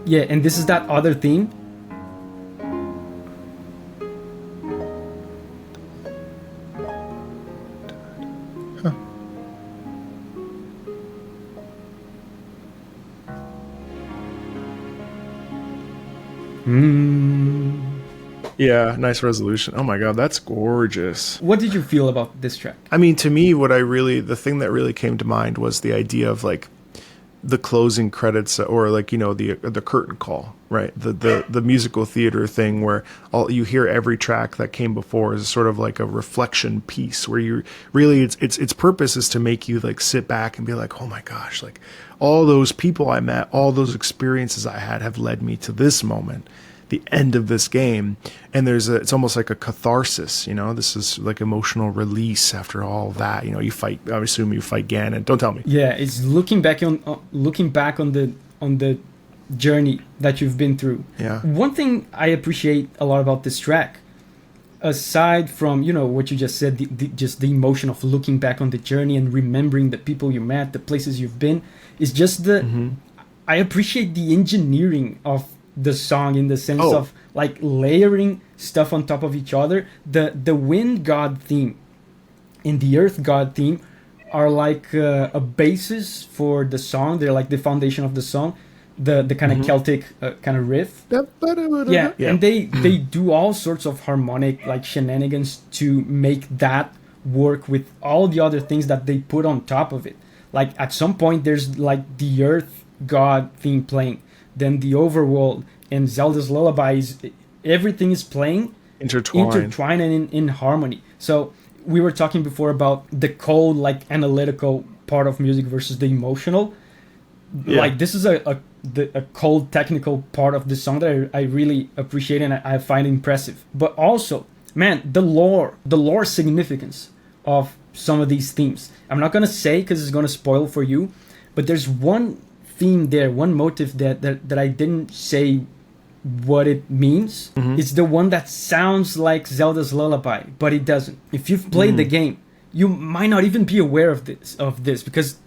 Yeah, and this is that other theme.
yeah, nice resolution. Oh my god, that's gorgeous.
What did you feel about this track?
I mean, to me, the thing that really came to mind was the idea of like the closing credits, or like, you know, the curtain call, right? The musical theater thing where all you hear, every track that came before is sort of like a reflection piece where you really, its purpose is to make you like sit back and be like, oh my gosh, like all those people I met, all those experiences I had have led me to this moment, the end of this game. And it's almost like a catharsis, you know, this is like emotional release after all that. You know, you fight, I assume you fight Ganon. Don't tell me.
Yeah, it's looking back on the journey that you've been through.
Yeah.
One thing I appreciate a lot about this track, aside from, you know, what you just said, just the emotion of looking back on the journey and remembering the people you met, the places you've been, is just I appreciate the engineering of the song, in the sense of like layering stuff on top of each other. The wind god theme and the earth god theme are like a basis for the song. They're like the foundation of the song, the kind of Celtic kind of riff. Yeah, and they do all sorts of harmonic like shenanigans to make that work with all the other things that they put on top of it. Like at some point there's like the earth god theme playing, then the overworld and Zelda's lullabies. Everything is playing intertwined and in harmony. So we were talking before about the cold, like analytical part of music versus the emotional. Yeah. Like this is a cold technical part of the song that I really appreciate and I find impressive. But also, man, the lore significance of some of these themes. I'm not gonna say because it's gonna spoil for you, but there's one theme there, one motive that I didn't say what it means. It's the one that sounds like Zelda's lullaby, but it doesn't. If you've played the game, you might not even be aware of this because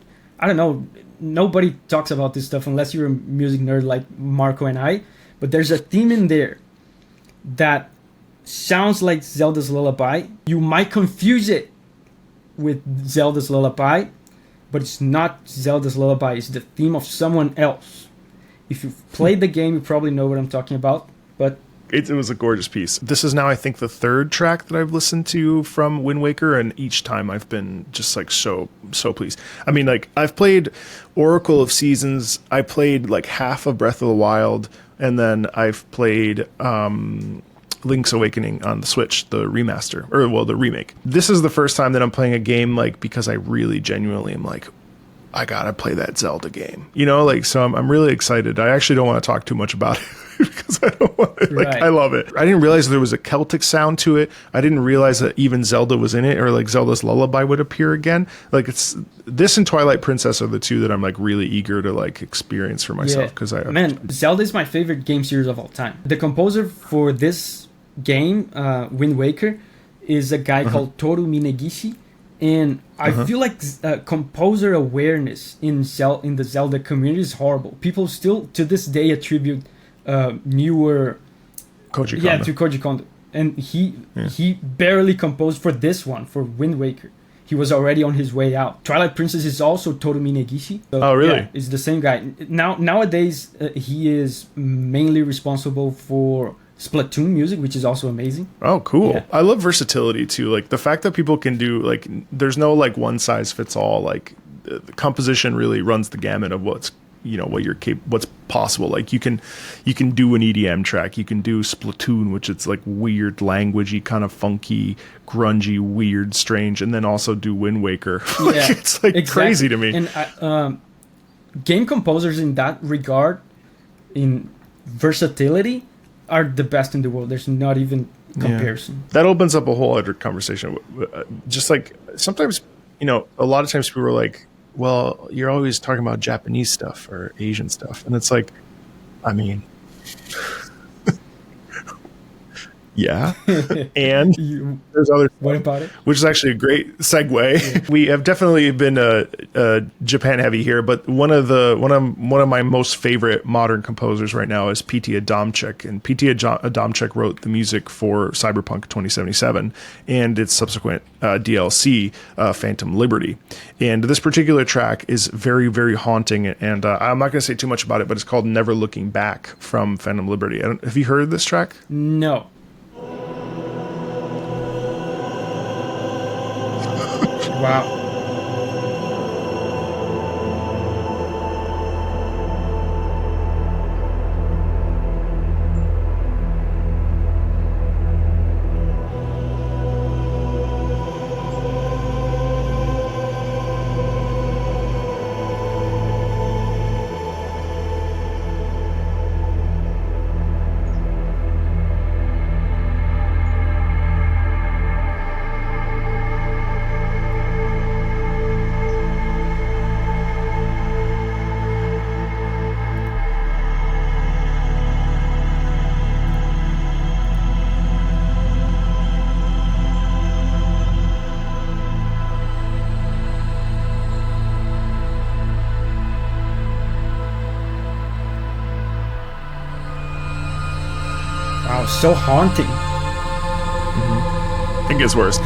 I don't know, nobody talks about this stuff unless you're a music nerd like Marco and I. But there's a theme in there that sounds like Zelda's lullaby. You might confuse it with Zelda's lullaby, but it's not Zelda's lullaby. It's the theme of someone else. If you've played the game, you probably know what I'm talking about. But
it was a gorgeous piece. This is now, I think, the third track that I've listened to from Wind Waker, and each time I've been just like so pleased. I mean, like I've played Oracle of Seasons, I played like half of Breath of the Wild, and then I've played Link's Awakening on the Switch, the remaster, or well, the remake. This is the first time that I'm playing a game like because I really genuinely am like, I gotta play that Zelda game, you know, like, so I'm really excited. I actually don't want to talk too much about it because I don't want to, like, right. I love it. I didn't realize there was a Celtic sound to it. I didn't realize that even Zelda was in it, or like Zelda's lullaby would appear again. Like it's this and Twilight Princess are the two that I'm like really eager to like experience for myself. Because
Zelda is my favorite game series of all time. The composer for this game, Wind Waker, is a guy called Toru Minegishi. And I feel like composer awareness in the Zelda community is horrible. People still, to this day, attribute newer
Koji Kondo.
Yeah, to Koji Kondo. And he barely composed for this one, for Wind Waker. He was already on his way out. Twilight Princess is also Toru Minegishi. So,
oh, really?
Yeah, it's the same guy. Nowadays, he is mainly responsible for Splatoon music, which is also amazing.
Oh, cool.
Yeah.
I love versatility too. Like the fact that people can do there's no like one size fits all. Like the composition really runs the gamut of what's what's possible. Like you can do an EDM track, you can do Splatoon, which it's like weird languagey, kind of funky, grungy, weird, strange, and then also do Wind Waker.
Yeah,
it's like
exactly.
crazy to me.
And game composers in that regard, in versatility, are the best in the world. There's not even comparison.
That opens up a whole other conversation. Just like sometimes, a lot of times people are like, well, you're always talking about Japanese stuff or Asian stuff. And it's like, I mean, yeah. And there's other stuff,
what about it?
which is actually a great segue. Yeah. We have definitely been Japan heavy here, but one of my most favorite modern composers right now is P.T. Adamczyk, and P.T. Adamczyk wrote the music for Cyberpunk 2077 and its subsequent DLC, Phantom Liberty. And this particular track is very, very haunting, and I'm not going to say too much about it, but it's called Never Looking Back from Phantom Liberty. Have you heard of this track?
No. Wow. Wow, so haunting.
I think it's worse.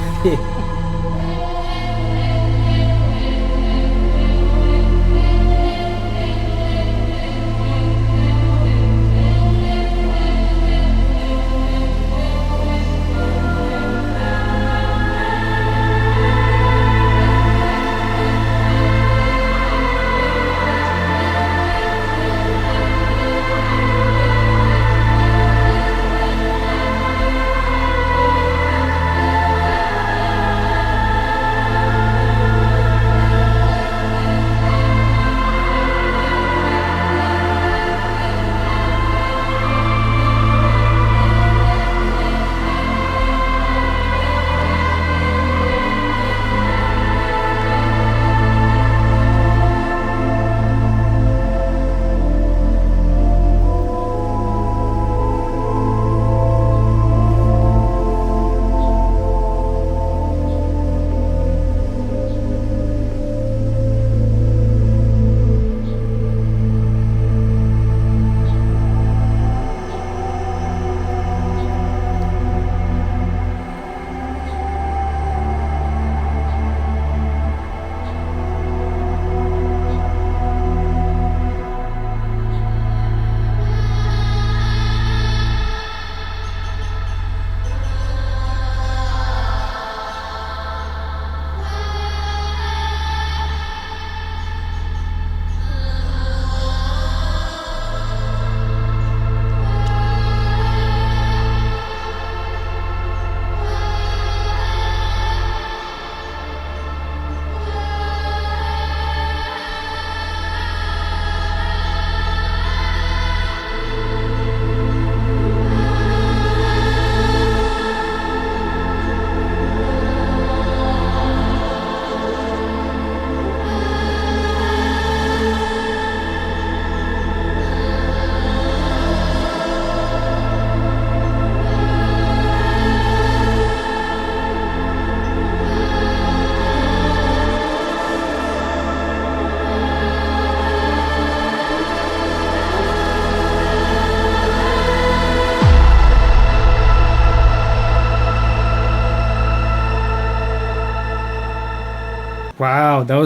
Wow, that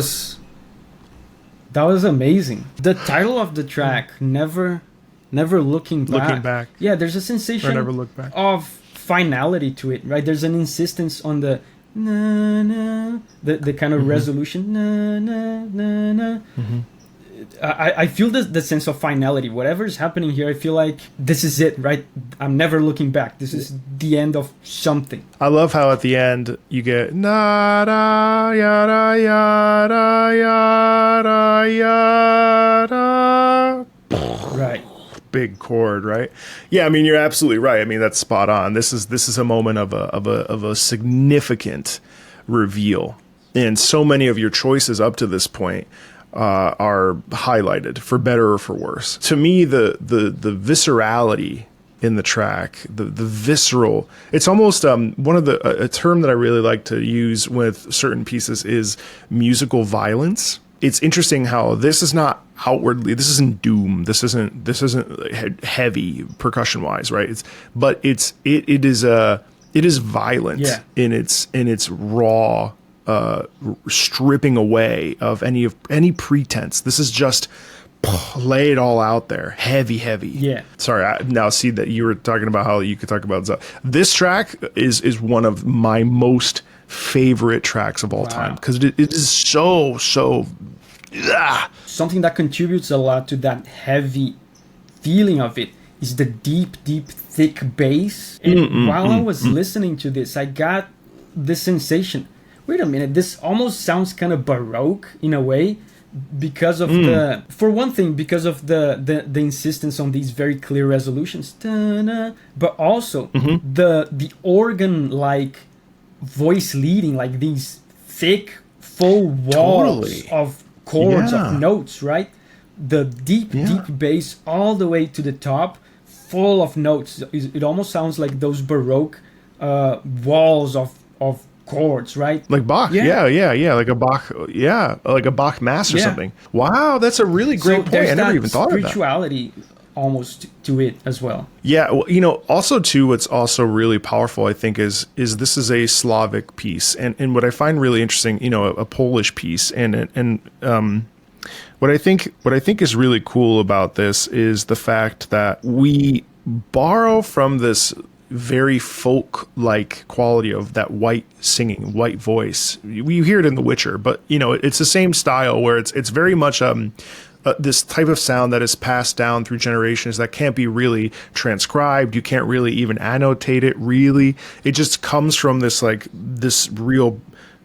was amazing. The title of the track, Never Looking Back.
Looking Back.
Yeah, there's a sensation
Never Look Back.
of finality to it, right? There's an insistence on the na na, the kind of resolution na na na na. I feel the sense of finality. Whatever is happening here, I feel like this is it, right? I'm never looking back. This is the end of something.
I love how at the end you get nada yada yada yada yada.
Right.
Big chord, right? Yeah, I mean you're absolutely right. I mean that's spot on. This is a moment of a significant reveal, and so many of your choices up to this point are highlighted for better or for worse. To me, the viscerality in the track, the visceral, it's almost one of the a term that I really like to use with certain pieces is musical violence. It's interesting how this is not outwardly, this isn't doom, this isn't heavy percussion wise, right? It is violent in its raw stripping away of any pretense. This is just lay it all out there, heavy.
Yeah.
Sorry, I now see that you were talking about how you could talk about Zelda. This track is one of my most favorite tracks of all time because it is so.
Something that contributes a lot to that heavy feeling of it is the deep, thick bass. And while I was listening to this, I got this sensation. Wait a minute, this almost sounds kind of Baroque in a way because of for one thing, because of the insistence on these very clear resolutions. Ta-na, but also the organ-like voice leading, like these thick, full walls of chords, of notes, right? The deep bass all the way to the top, full of notes. It almost sounds like those Baroque walls of chords, right?
Like Bach, yeah, like a Bach, like a Bach mass or something. Wow, that's a really great point. I never even thought of that.
Spirituality almost to it as well.
Yeah, well, also too, what's also really powerful, I think, is this is a Slavic piece, and what I find really interesting, a Polish piece, and what I think is really cool about this is the fact that we borrow from this very folk-like quality of that white singing, white voice. You hear it in The Witcher, but it's the same style where it's very much this type of sound that is passed down through generations that can't be really transcribed. You can't really even annotate it. Really, it just comes from this real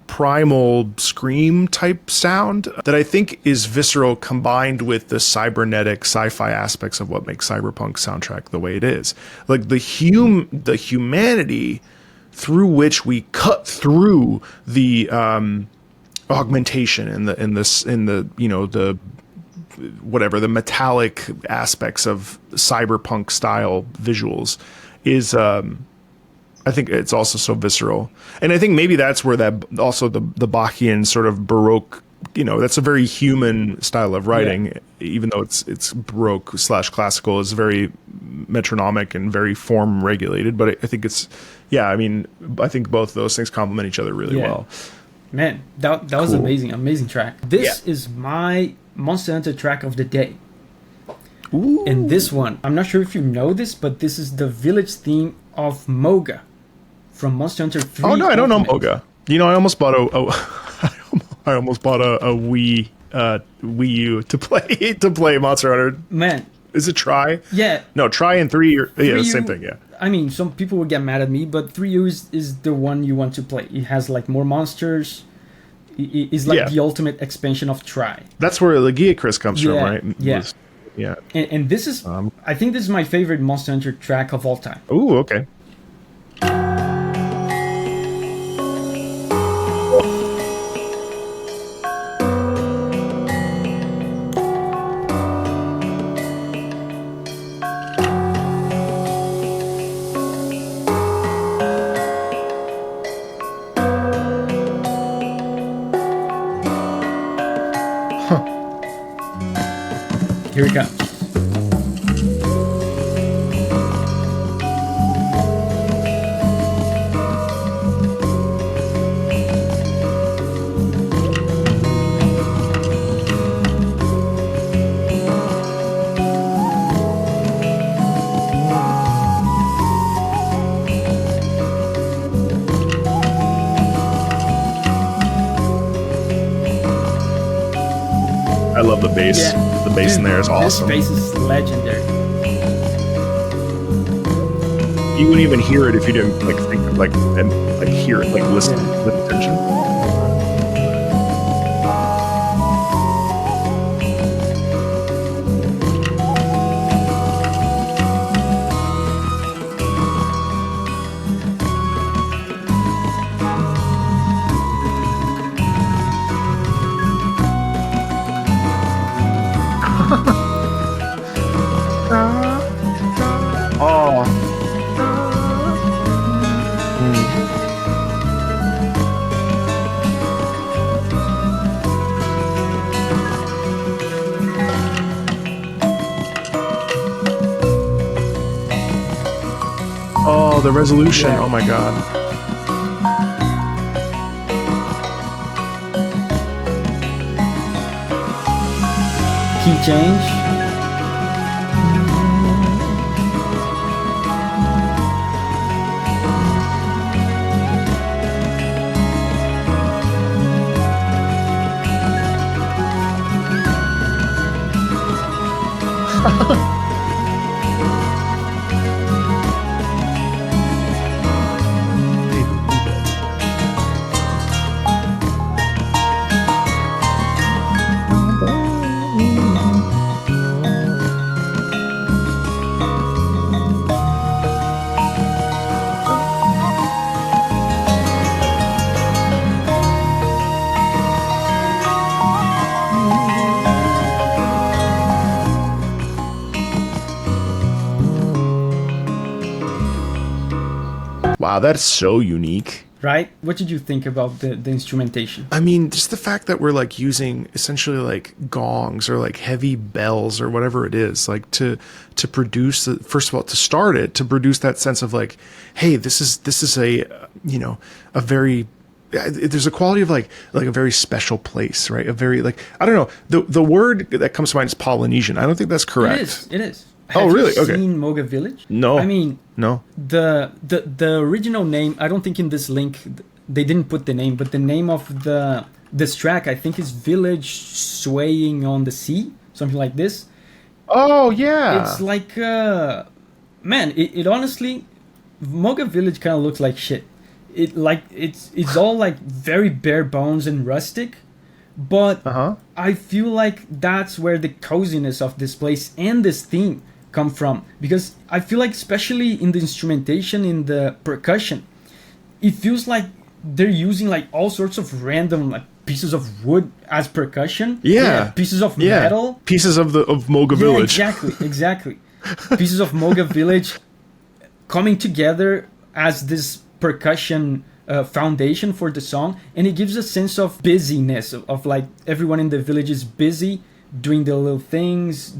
primal scream type sound that I think is visceral, combined with the cybernetic sci-fi aspects of what makes Cyberpunk soundtrack the way it is. Like the humanity through which we cut through the augmentation and the whatever the metallic aspects of cyberpunk style visuals is I think it's also so visceral. And I think maybe that's where that also the Bachian sort of Baroque, that's a very human style of writing, even though it's Baroque / classical, is very metronomic and very form regulated. But I think I think both of those things complement each other really well.
Man, that was amazing track. This is my Monster Hunter track of the day.
Ooh.
And this one, I'm not sure if you know this, but this is the village theme of Moga from Monster Hunter 3.
Oh no, I don't know Moga. I almost bought a Wii U to play Monster Hunter.
Man,
is it Tri?
Yeah.
No, Tri and 3. Same thing. Yeah.
I mean, some people will get mad at me, but 3U is the one you want to play. It has like more monsters. It's like the ultimate expansion of Tri.
That's where Legiacris comes from, right?
Yeah. And this is, I think this is my favorite Monster Hunter track of all time.
Ooh, okay.
Here it comes.
I love the bass.
Yeah.
The bass in there is awesome.
This bass is legendary.
You wouldn't even hear it if you didn't like think and like hear it, like listen with attention. Oh. Oh, the resolution.
Yeah.
Oh my god.
Key change.
Wow, that's so unique.
Right? What did you think about the instrumentation?
I mean, just the fact that we're like using essentially like gongs or like heavy bells or whatever it is, like to produce first of all, to start it, to produce that sense of like, hey, this is a, you know, a very, there's a quality of like a very special place, right? A very like, I don't know, the word that comes to mind is Polynesian. I don't think that's correct.
It is.
Oh, really?
Have you
Okay.
seen Moga Village?
No.
I mean,
No.
the original name, I don't think in this link they didn't put the name, but the name of this track I think is Village Swaying on the Sea, something like this.
Oh yeah.
It's like man, it honestly, Moga Village kind of looks like shit. It's all like very bare bones and rustic, but I feel like that's where the coziness of this place and this theme come from, because I feel like especially in the instrumentation, in the percussion, it feels like they're using like all sorts of random like pieces of wood as percussion, pieces of metal,
pieces of Moga Village.
exactly pieces of Moga Village coming together as this percussion foundation for the song, and it gives a sense of busyness of like everyone in the village is busy doing their little things,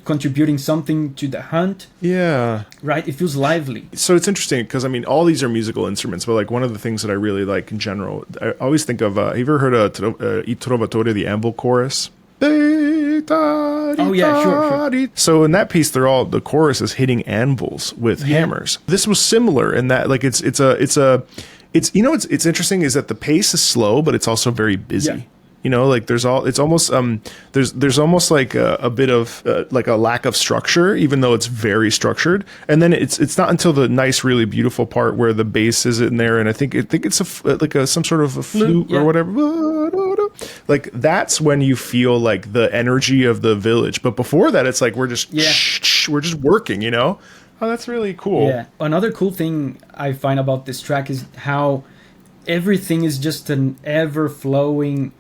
contributing something to the hunt. Yeah. Right? It feels lively.
So it's interesting because, I mean, all these are musical instruments, but like one of the things that I really like in general, I always think of, have you ever heard of I Trovatore, the Anvil Chorus?
Oh yeah, sure.
So in that piece, the chorus is hitting anvils with hammers. This was similar in that, like, it's you know, it's interesting is that the pace is slow, but it's also very busy. Yeah. You know, like there's almost like a bit of like a lack of structure, even though it's very structured. And then it's not until the nice, really beautiful part where the bass is in there, and I think it's some sort of a flute or whatever. Like that's when you feel like the energy of the village. But before that, it's like we're just working. You know, oh, that's really cool.
Yeah. Another cool thing I find about this track is how everything is just an ever-flowing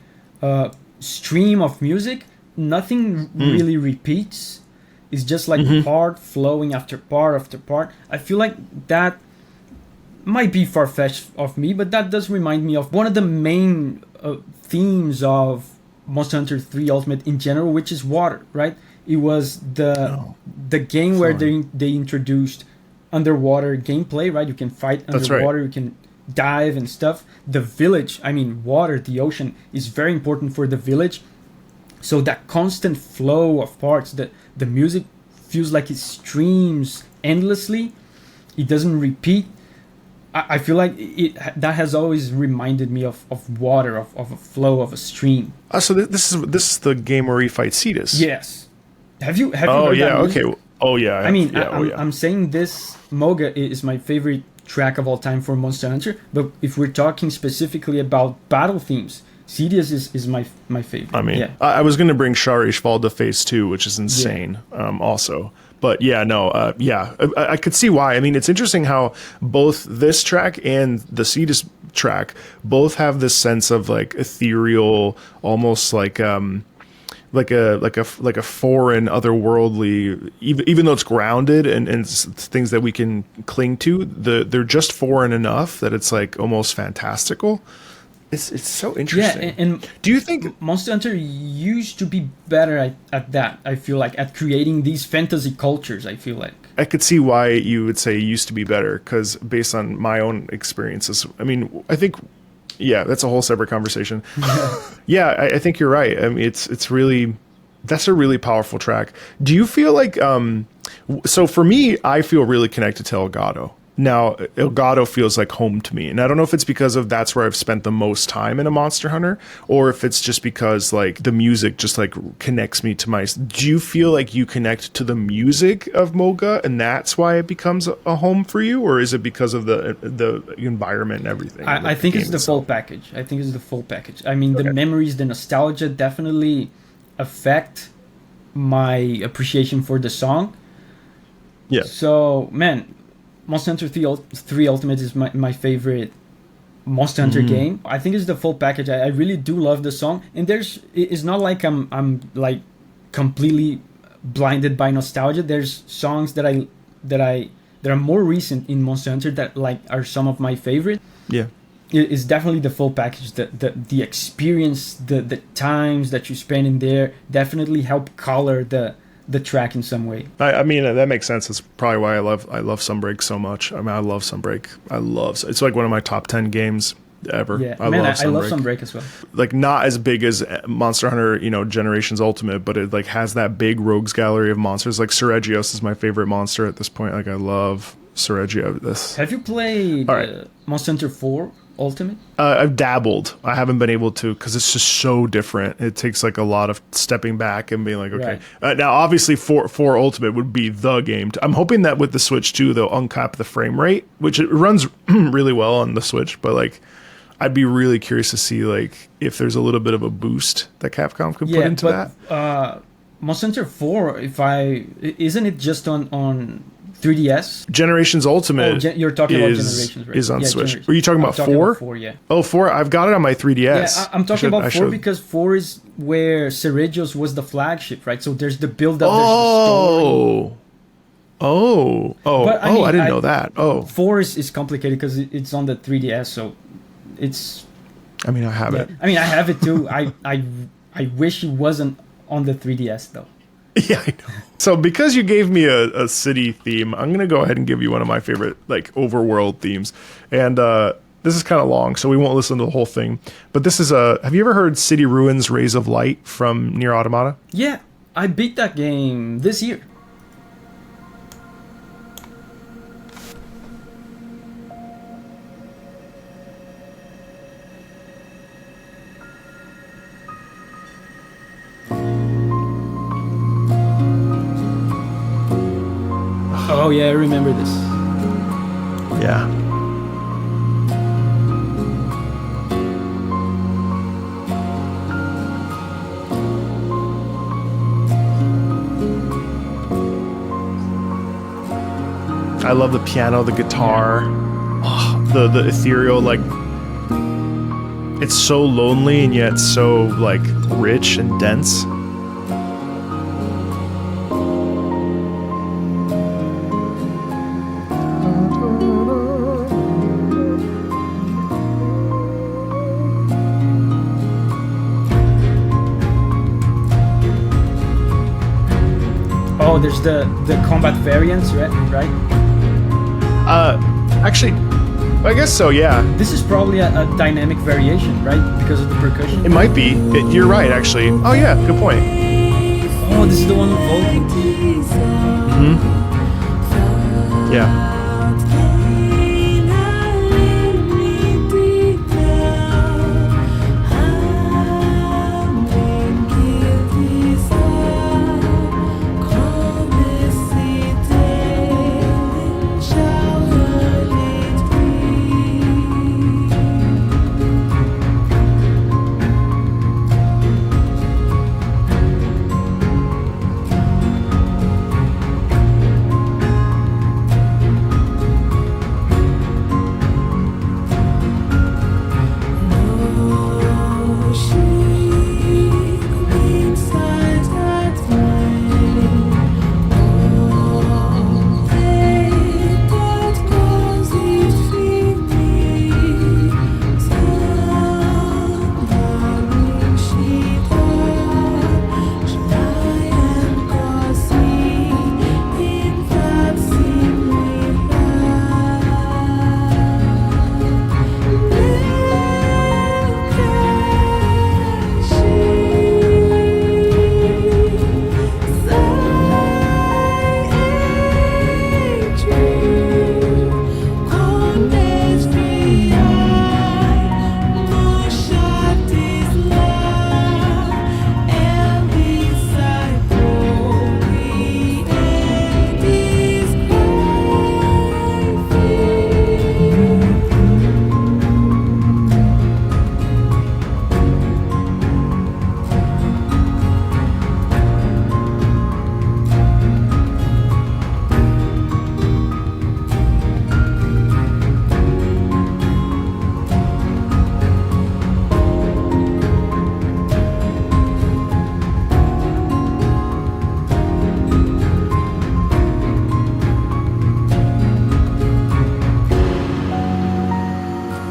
stream of music. Nothing really repeats. It's just like part flowing after part after part. I feel like that might be far-fetched of me, but that does remind me of one of the main themes of Monster Hunter 3 Ultimate in general, which is water, right? It was the game where they introduced underwater gameplay, right? You can fight underwater, you can dive and stuff. The village, I mean, water, the ocean is very important for the village. So that constant flow of parts, the music feels like it streams endlessly. It doesn't repeat. I feel like that has always reminded me of water, of a flow, of a stream.
So this is the game where he fights Cetus.
Yes. Have you
Oh
heard
yeah.
that music?
Okay. Oh yeah.
I mean,
yeah.
I'm saying this Moga is my favorite track of all time for Monster Hunter, but if we're talking specifically about battle themes, Cetus is my favorite.
I mean,
yeah.
I was going to bring Sharish Fall to Phase 2, which is insane. Also. But yeah, no, yeah, I could see why. I mean, it's interesting how both this track and the Cetus track both have this sense of like ethereal, almost like a foreign, otherworldly. Even though it's grounded and it's things that we can cling to, they're just foreign enough that it's like almost fantastical. It's so interesting.
Yeah, and
do you think
Monster Hunter used to be better at that? I feel like at creating these fantasy cultures. I feel like
I could see why you would say it used to be better, because based on my own experiences, I mean, I think, yeah, that's a whole separate conversation. Yeah, I think you're right. I mean, it's really, that's a really powerful track. Do you feel like, so for me, I feel really connected to Elgato. Now, Elgato feels like home to me. And I don't know if it's because of that's where I've spent the most time in a Monster Hunter, or if it's just because like the music just like connects me to my... Do you feel like you connect to the music of Moga and that's why it becomes a home for you? Or is it because of the environment and everything?
I think it's the full package. I think it's the full package. I mean, the memories, the nostalgia definitely affect my appreciation for the song.
Yeah.
So, man... Monster Hunter 3 Ultimate is my favorite Monster Hunter game. I think it's the full package. I really do love the song, and it's not like I'm like completely blinded by nostalgia. There's songs that are more recent in Monster Hunter that like are some of my favorite.
Yeah,
it's definitely the full package. The experience, the times that you spend in there definitely help color the track in some way.
I mean, that makes sense. That's probably why I love Sunbreak so much. I mean, I love Sunbreak. It's like one of my top 10 games ever.
Yeah, I love Sunbreak as well.
Like not as big as Monster Hunter, Generations Ultimate, but it like has that big rogues gallery of monsters. Like Seregios is my favorite monster at this point. Like I love Seregio.
Have you played Monster Hunter 4 Ultimate?
I've dabbled. I haven't been able to because it's just so different. It takes like a lot of stepping back and being like, okay. Right. Now, obviously, 4 Ultimate would be the game. I'm hoping that with the Switch too, they'll uncap the frame rate, which it runs really well on the Switch. But like, I'd be really curious to see like if there's a little bit of a boost that Capcom could put into that.
Monster Hunter 4, isn't it just on 3DS?
Generations Ultimate.
You're talking about Generations, right?
Is on Switch. Were you talking about 4?
4, yeah.
Oh, 4. I've got it on my 3DS.
Yeah, I'm talking about 4 because 4 is where Seregios was the flagship, right? So there's the build-up, there's the story. But,
I didn't know that.
4 is complicated because it's on the 3DS, so it's...
I mean, I have it.
I mean, I have it too. I wish it wasn't on the 3DS, though.
Yeah, I know. So because you gave me a city theme, I'm going to go ahead and give you one of my favorite like overworld themes. And this is kind of long, so we won't listen to the whole thing. But this is have you ever heard City Ruins Rays of Light from NieR Automata?
Yeah, I beat that game this year. Oh yeah, I remember this.
Yeah. I love the piano, the guitar, the ethereal, like it's so lonely and yet so like rich and dense.
Oh, there's the combat variants, right?
Actually, I guess so, yeah.
This is probably a dynamic variation, right? Because of the percussion?
It might be. You're right, actually. Oh, yeah, good point.
Oh, this is the one with vocals.
Mm-hmm. Yeah.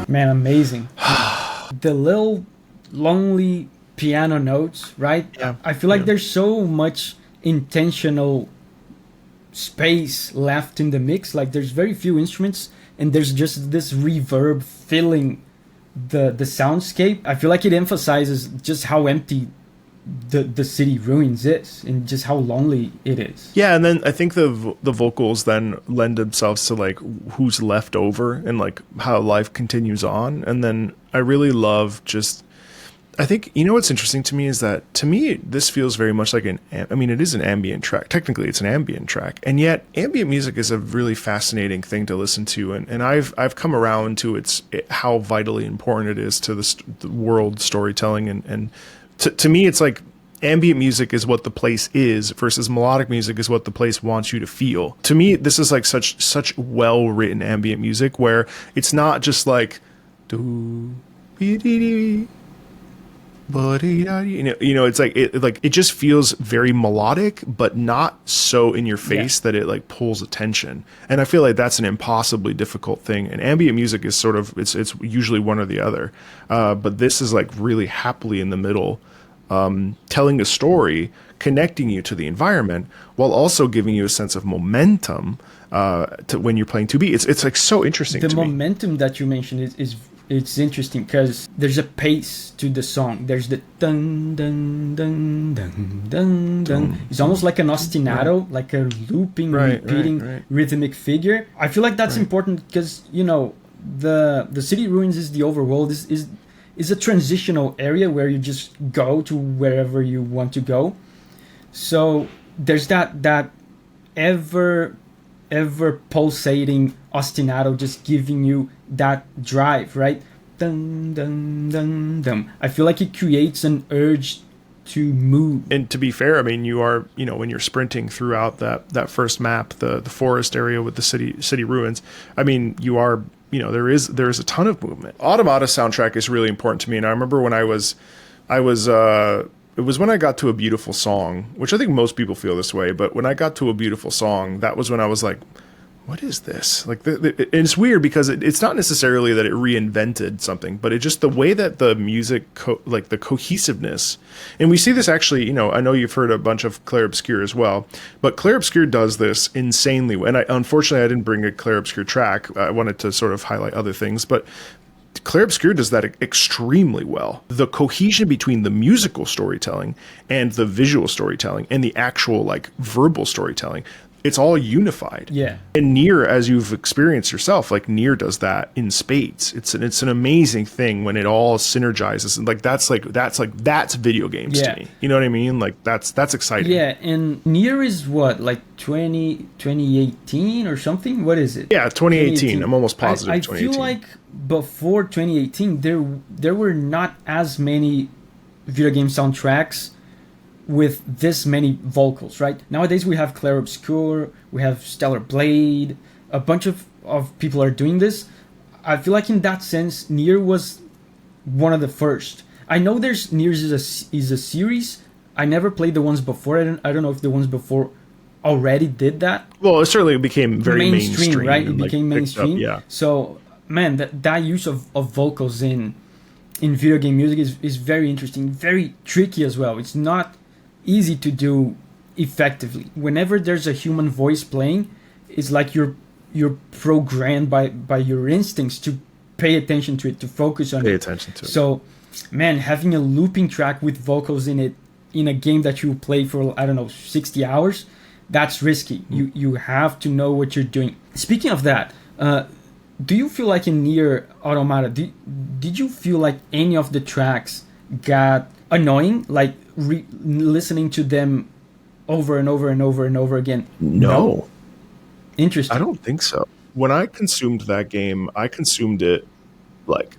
Man, amazing. The little lonely piano notes, right?
Yeah.
I feel like there's so much intentional space left in the mix. Like there's very few instruments and there's just this reverb filling the soundscape. I feel like it emphasizes just how empty the city ruins is and just how lonely it is.
Yeah, and then I think the vocals then lend themselves to like who's left over and like how life continues on. And then I really love just, I think, you know what's interesting to me is that to me this feels very much like it is an ambient track. Technically it's an ambient track, and yet ambient music is a really fascinating thing to listen to, and I've come around to how vitally important it is to the world storytelling, and to me it's like ambient music is what the place is versus melodic music is what the place wants you to feel. To me this is like such well written ambient music where it's not just like do it's like it just feels very melodic, but not so in your face that it like pulls attention. And I feel like that's an impossibly difficult thing. And ambient music is sort of it's usually one or the other, but this is like really happily in the middle, telling a story, connecting you to the environment while also giving you a sense of momentum to when you're playing 2B. It's like so interesting.
The
to me.
momentum that you mentioned is it's interesting because there's a pace to the song. There's the dun dun dun dun dun dun. It's almost like an ostinato, like a looping, repeating rhythmic figure. I feel like that's important because the city ruins is the overworld is a transitional area where you just go to wherever you want to go. So there's that ever pulsating ostinato just giving you that drive, right? Dun dun dun dun. I feel like it creates an urge to move.
And to be fair, I mean, you are, when you're sprinting throughout that first map, the forest area with the city ruins, I mean, you are, there is a ton of movement. Automata soundtrack is really important to me. And I remember when it was when I got to A Beautiful Song, which I think most people feel this way, but when I got to A Beautiful Song, that was when I was like, what is this? Like, it's weird because it's not necessarily that it reinvented something, but it just the way that the music, like the cohesiveness, and we see this actually, I know you've heard a bunch of Clair Obscur as well, but Clair Obscur does this insanely well. And unfortunately, I didn't bring a Clair Obscur track. I wanted to sort of highlight other things, but Clair Obscur does that extremely well. The cohesion between the musical storytelling and the visual storytelling and the actual like verbal storytelling, it's all unified.
Yeah.
And NieR, as you've experienced yourself, like NieR does that in spades. It's an amazing thing when it all synergizes. And like that's video games to me. You know what I mean? Like that's exciting.
Yeah, and NieR is what, like 2018 or something? What is it?
Yeah, 2018. I'm almost positive.
I
2018.
feel like before 2018 there were not as many video game soundtracks with this many vocals, right? Nowadays we have Clair Obscur, we have Stellar Blade, a bunch of people are doing this. I feel like in that sense, NieR was one of the first. I know NieR is a series. I never played the ones before. I don't know if the ones before already did that.
Well, it certainly became very mainstream,
right? It
and,
became mainstream.
Up, yeah.
So, man, that use of vocals in video game music is very interesting, very tricky as well. It's not easy to do effectively. Whenever there's a human voice playing, it's like you're programmed by your instincts to pay attention to it, to focus on it.
Pay attention to it.
So, man, having a looping track with vocals in it in a game that you play for, I don't know, 60 hours, that's risky. You have to know what you're doing. Speaking of that, do you feel like in NieR Automata, did you feel like any of the tracks got annoying, like listening to them over and over and over and over again?
No.
Interesting.
I don't think so. When I consumed that game, I consumed it like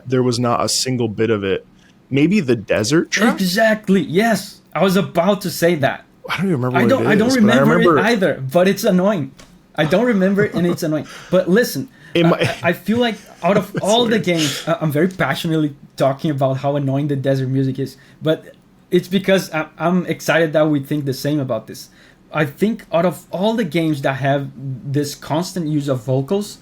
there was not a single bit of it. Maybe the desert track?
Exactly. Yes, I was about to say that.
I don't even remember what it is.
I don't remember it either, but it's annoying. I don't remember it, and it's annoying. But listen, I feel like out of all the games, I'm very passionately talking about how annoying the desert music is. But it's because I'm excited that we think the same about this. I think out of all the games that have this constant use of vocals,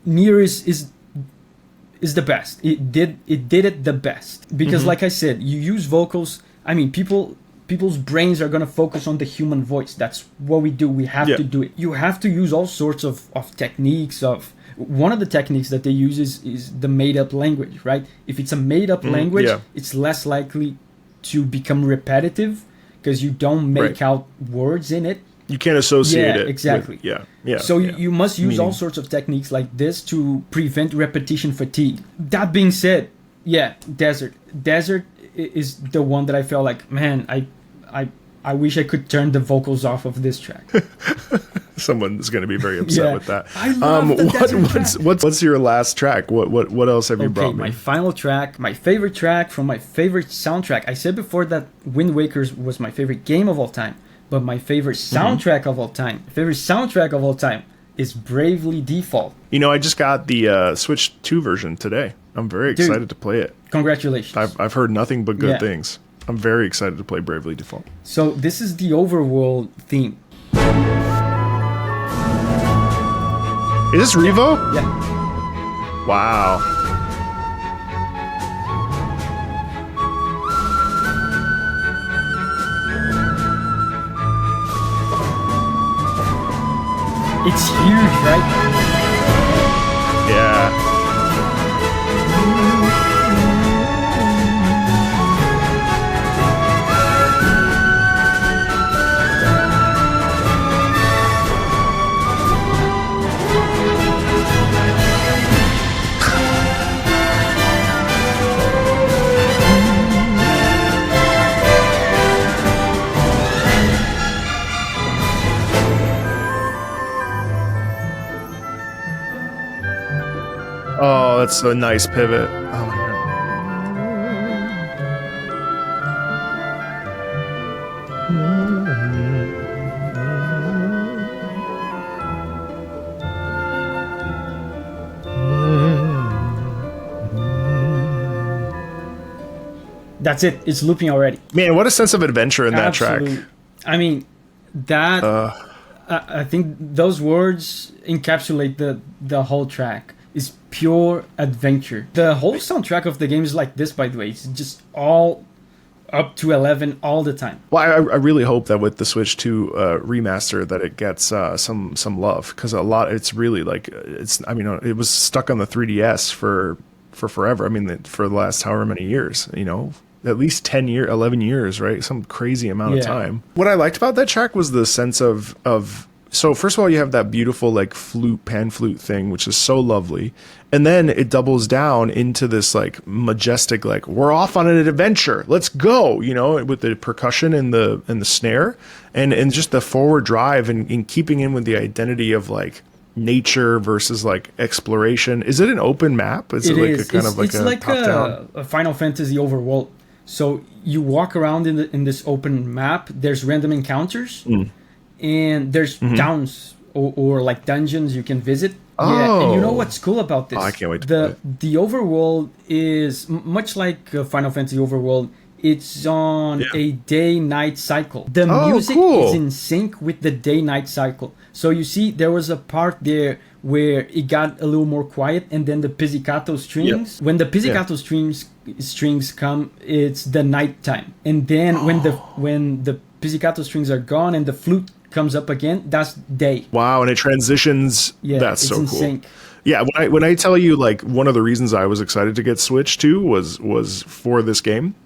NieR is the best. It did it the best because, like I said, you use vocals. I mean, people's brains are gonna focus on the human voice. That's what we do. We have to do it. You have to use all sorts of techniques. One of the techniques that they use is the made up language, right? If it's a made up language, it's less likely to become repetitive because you don't make out words in it.
You can't associate it.
Exactly.
With,
So you must use all sorts of techniques like this to prevent repetition fatigue. That being said, Desert is the one that I felt like, man, I wish I could turn the vocals off of this track.
Someone's going to be very upset with that.
I love the Desert track.
What's your last track? What else have you brought me?
My final track, my favorite track from my favorite soundtrack. I said before that Wind Waker was my favorite game of all time, but my favorite soundtrack of all time is Bravely Default.
You know, I just got the Switch 2 version today. I'm very excited to play it.
Congratulations.
I've heard nothing but good things. I'm very excited to play Bravely Default.
So this is the Overworld theme.
Is this Revo?
Yeah.
Wow.
It's huge, right?
Yeah. Oh, that's a nice pivot. Oh my
God. That's it. It's looping already.
Man, what a sense of adventure in that track.
I mean, that I think those words encapsulate the whole track. Is pure adventure. The whole soundtrack of the game is like this, by the way. It's just all up to 11 all the time.
Well, I really hope that with the Switch 2 remaster that it gets some love, because it's really like it was stuck on the 3DS for forever. I mean, for the last however many years, at least 11 years, right? Some crazy amount of time. What I liked about that track was the sense of so first of all, you have that beautiful like pan flute thing, which is so lovely. And then it doubles down into this like majestic, like we're off on an adventure. Let's go, with the percussion and the snare and just the forward drive and keeping in with the identity of like nature versus like exploration. Is it an open map? Is it like a kind of like a top down?
A Final Fantasy Overworld. So you walk around in this open map. There's random encounters. And there's towns or like dungeons you can visit.
Oh.
Yeah, and you know what's cool about this?
I can't wait to play it.
The Overworld is much like Final Fantasy Overworld. It's on a day-night cycle. The music is in sync with the day-night cycle. So you see, there was a part there where it got a little more quiet, and then the pizzicato strings. When the pizzicato strings come, it's the nighttime. And then when the pizzicato strings are gone and the flute comes up again, that's day.
Wow, and it transitions. That's so cool.
Sync.
Yeah, when I tell you like one of the reasons I was excited to get Switch 2 was for this game.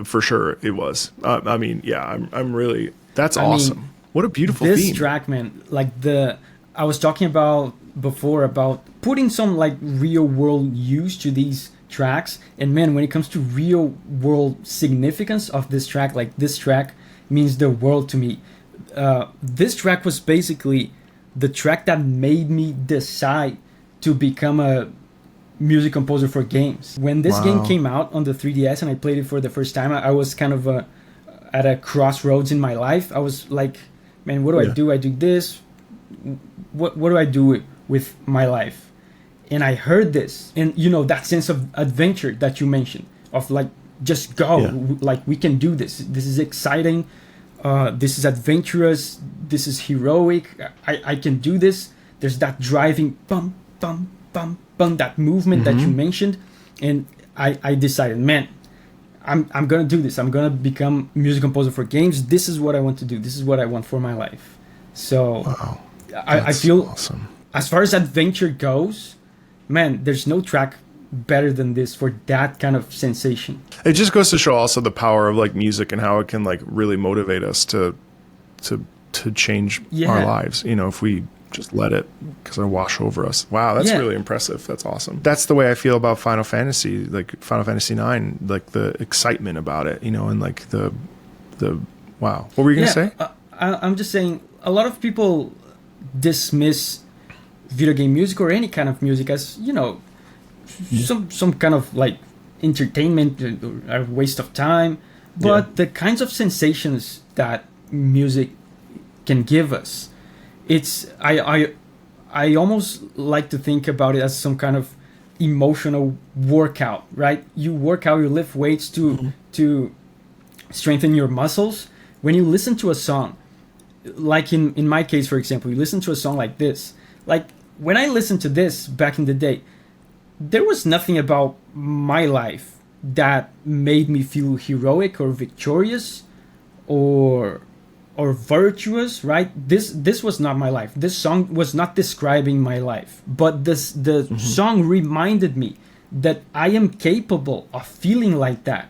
For sure it was. I'm really that's awesome. What a beautiful theme.
This track, man, like I was talking about before about putting some like real world use to these tracks, and man, when it comes to real world significance of this track, like this track means the world to me. This track was basically the track that made me decide to become a music composer for games. When this game came out on the 3DS and I played it for the first time, I was kind of at a crossroads in my life. I was like, man, what do I do? I do this. What do I do with my life? And I heard this, and that sense of adventure that you mentioned, of like, just go, like we can do this. This is exciting. This is adventurous. This is heroic. I can do this. There's that driving bum bum bum bum, that movement that you mentioned, and I decided, man, I'm gonna do this. I'm gonna become music composer for games. This is what I want to do. This is what I want for my life. So
Wow.
I feel
awesome.
as far as adventure goes, man, there's no track better than this for that kind of sensation.
It just goes to show also the power of like music and how it can like really motivate us to change our lives, you know, if we just let it kind of wash over us. Wow, that's really impressive. That's awesome. That's the way I feel about Final Fantasy, like Final Fantasy 9, like the excitement about it, you know, and like the wow. What were you gonna say?
I'm just saying, a lot of people dismiss video game music or any kind of music as, you know, some kind of like entertainment or a waste of time, but the kinds of sensations that music can give us, it's I almost like to think about it as some kind of emotional workout, right? You work out, you lift weights to strengthen your muscles. When you listen to a song, like in my case, for example, you listen to a song like this. Like when I listened to this back in the day, there was nothing about my life that made me feel heroic or victorious or virtuous, right? This was not my life. This song was not describing my life, but the song reminded me that I am capable of feeling like that.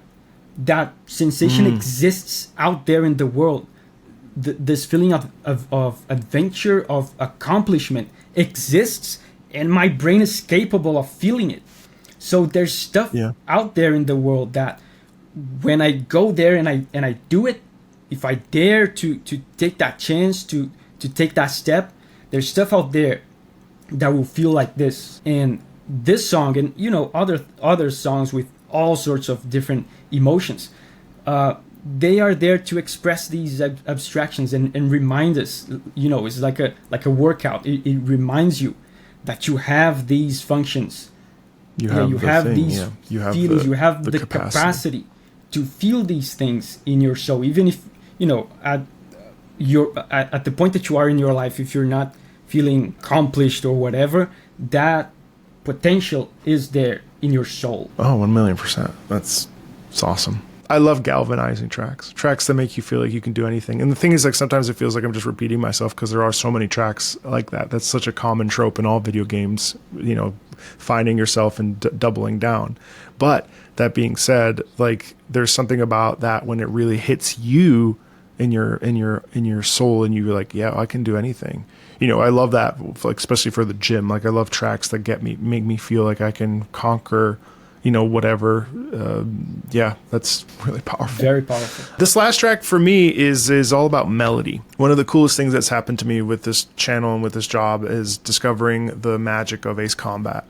That sensation exists out there in the world. This feeling of adventure, of accomplishment exists, and my brain is capable of feeling it. So there's stuff out there in the world that when I go there and I do it, if I dare to take that chance to take that step, there's stuff out there that will feel like this. And this song, and you know, other songs with all sorts of different emotions, they are there to express these abstractions and remind us, you know, it's like a workout. It reminds you that you have these functions. You have these feelings. You have the capacity to feel these things in your soul, even if, you know, at the point that you are in your life, if you're not feeling accomplished or whatever, that potential is there in your soul.
Oh, 1,000,000%. It's awesome. I love galvanizing tracks that make you feel like you can do anything. And the thing is, like, sometimes it feels like I'm just repeating myself because there are so many tracks like that. That's such a common trope in all video games, you know, finding yourself and doubling down. But that being said, like, there's something about that when it really hits you in your soul, and you're like, yeah, I can do anything. You know, I love that, like, especially for the gym. Like, I love tracks that make me feel like I can conquer, you know, whatever. Yeah, that's really powerful.
Very powerful.
This last track for me is all about melody. One of the coolest things that's happened to me with this channel and with this job is discovering the magic of Ace Combat.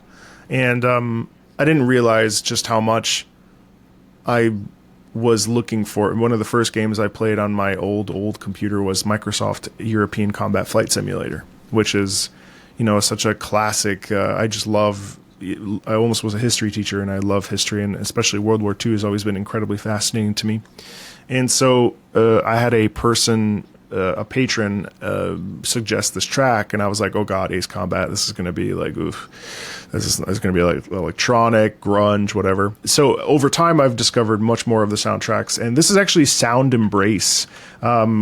And I didn't realize just how much I was looking for. One of the first games I played on my old computer was Microsoft European Combat Flight Simulator, which is, you know, such a classic. I just love. I almost was a history teacher, and I love history, and especially World War II has always been incredibly fascinating to me. And so I had a patron suggest this track, and I was like, oh God, Ace Combat, this is going to be like, oof. This is going to be like electronic, grunge, whatever. So over time, I've discovered much more of the soundtracks, and this is actually Sound Embrace,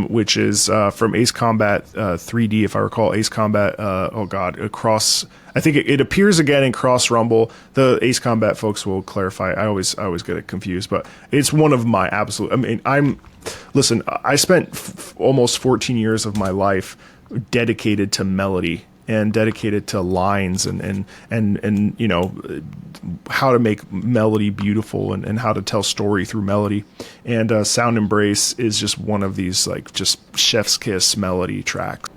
which is from Ace Combat 3D, if I recall. Ace Combat, across. I think it appears again in Cross Rumble. The Ace Combat folks will clarify. I always get it confused, but it's one of my absolute. I mean, listen. I spent almost 14 years of my life dedicated to melody and dedicated to lines and you know, how to make melody beautiful and how to tell story through melody. And Sound Embrace is just one of these, like, just chef's kiss melody tracks.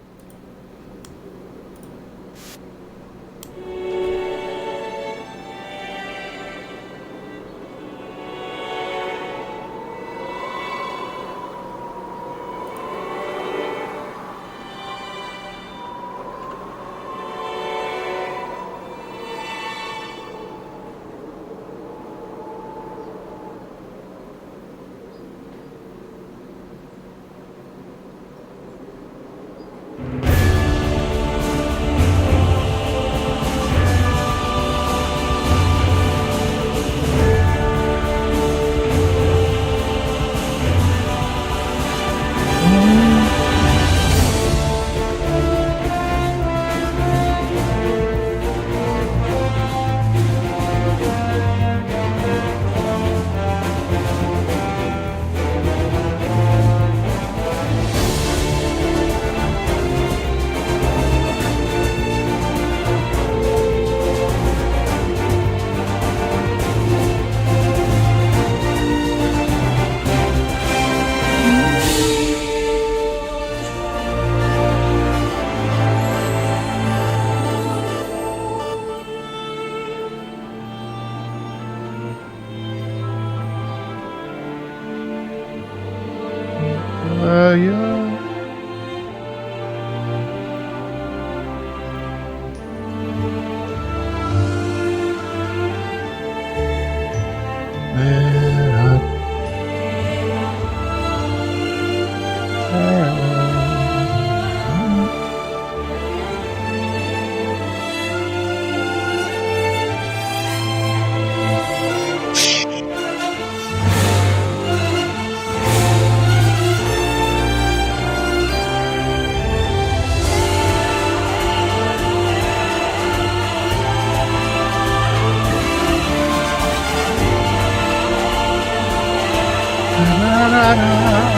Wow.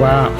Wow.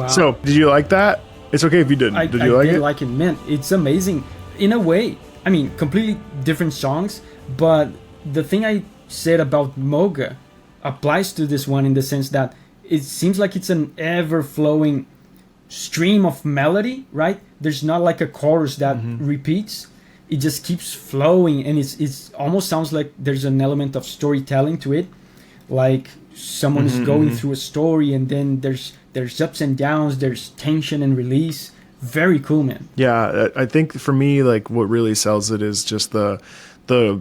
So, did you like that? It's okay if you didn't. Did you like
did
it?
like it, man. It's amazing in a way. I mean, completely different songs, but the thing I said about Moga applies to this one in the sense that it seems like it's an ever-flowing stream of melody, right? There's not like a chorus that repeats. It just keeps flowing, and it's almost sounds like there's an element of storytelling to it, like someone is going through a story, and then there's ups and downs, there's tension and release. Very cool, man.
Yeah, I think for me, like what really sells it is just the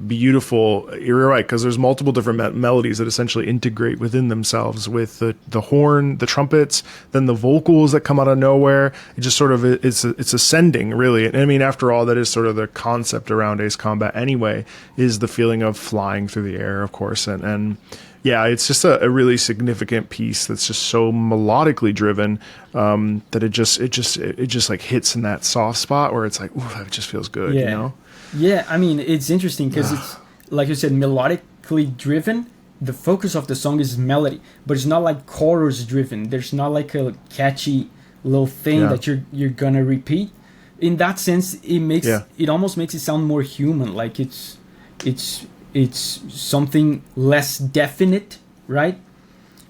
beautiful. You're right, because there's multiple different melodies that essentially integrate within themselves with the horn, the trumpets, then the vocals that come out of nowhere. It just sort of it's ascending, really. And I mean, after all, that is sort of the concept around Ace Combat anyway, is the feeling of flying through the air, of course, and yeah, it's just a really significant piece that's just so melodically driven that it just like hits in that soft spot where it's like, ooh, it just feels good, you know?
Yeah, I mean, it's interesting because it's, like you said, melodically driven. The focus of the song is melody, but it's not like chorus driven. There's not like a catchy little thing that you're gonna repeat. In that sense, it almost makes it sound more human, like it's something less definite, right?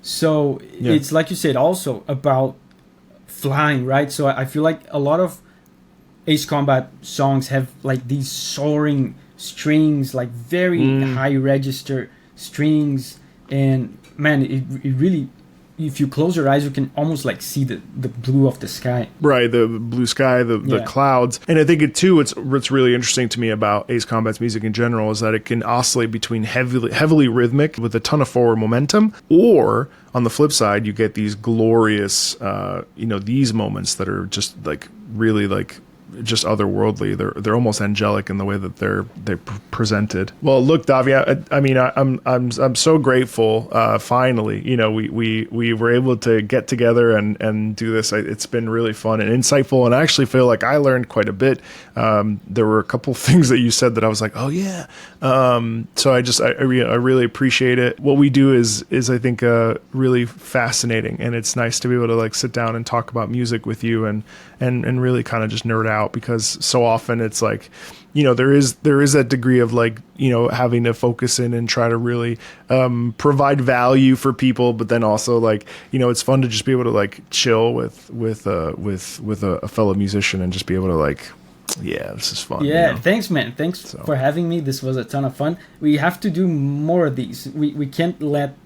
So it's like you said, also about flying, right? So I feel like a lot of Ace Combat songs have like these soaring strings, like very high register strings, and man, it really, if you close your eyes, you can almost like see the blue of the sky.
Right, the blue sky, the clouds. And I think what's really interesting to me about Ace Combat's music in general is that it can oscillate between heavily rhythmic with a ton of forward momentum, or on the flip side, you get these glorious, these moments that are just like really like just otherworldly. They're almost angelic in the way that they're presented. Well, look, Davi, I'm so grateful. Finally, we were able to get together and do this. It's been really fun and insightful, and I actually feel like I learned quite a bit. There were a couple things that you said that I was like, oh yeah. So I really appreciate it. What we do is I think really fascinating, and it's nice to be able to like sit down and talk about music with you and really kind of just nerd out, because so often it's like, you know, there is that degree of like, you know, having to focus in and try to really provide value for people, but then also like, you know, it's fun to just be able to like chill with a fellow musician and just be able to like, yeah, this is fun.
Yeah,
you know?
thanks, man. Thanks for having me. This was a ton of fun. We have to do more of these. We can't let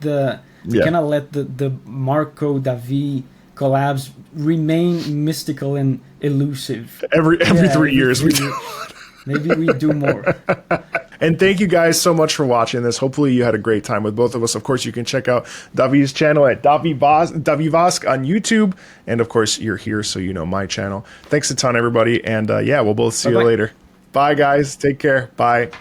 we cannot let the Marco Davi collabs remain mystical and elusive.
Every 3 years we do.
Maybe we do more.
And thank you guys so much for watching this. Hopefully you had a great time with both of us. Of course, you can check out Davi's channel at Davi Vasc on YouTube. And of course, you're here, so you know my channel. Thanks a ton, everybody. And yeah, we'll both see you later. Bye, guys. Take care. Bye.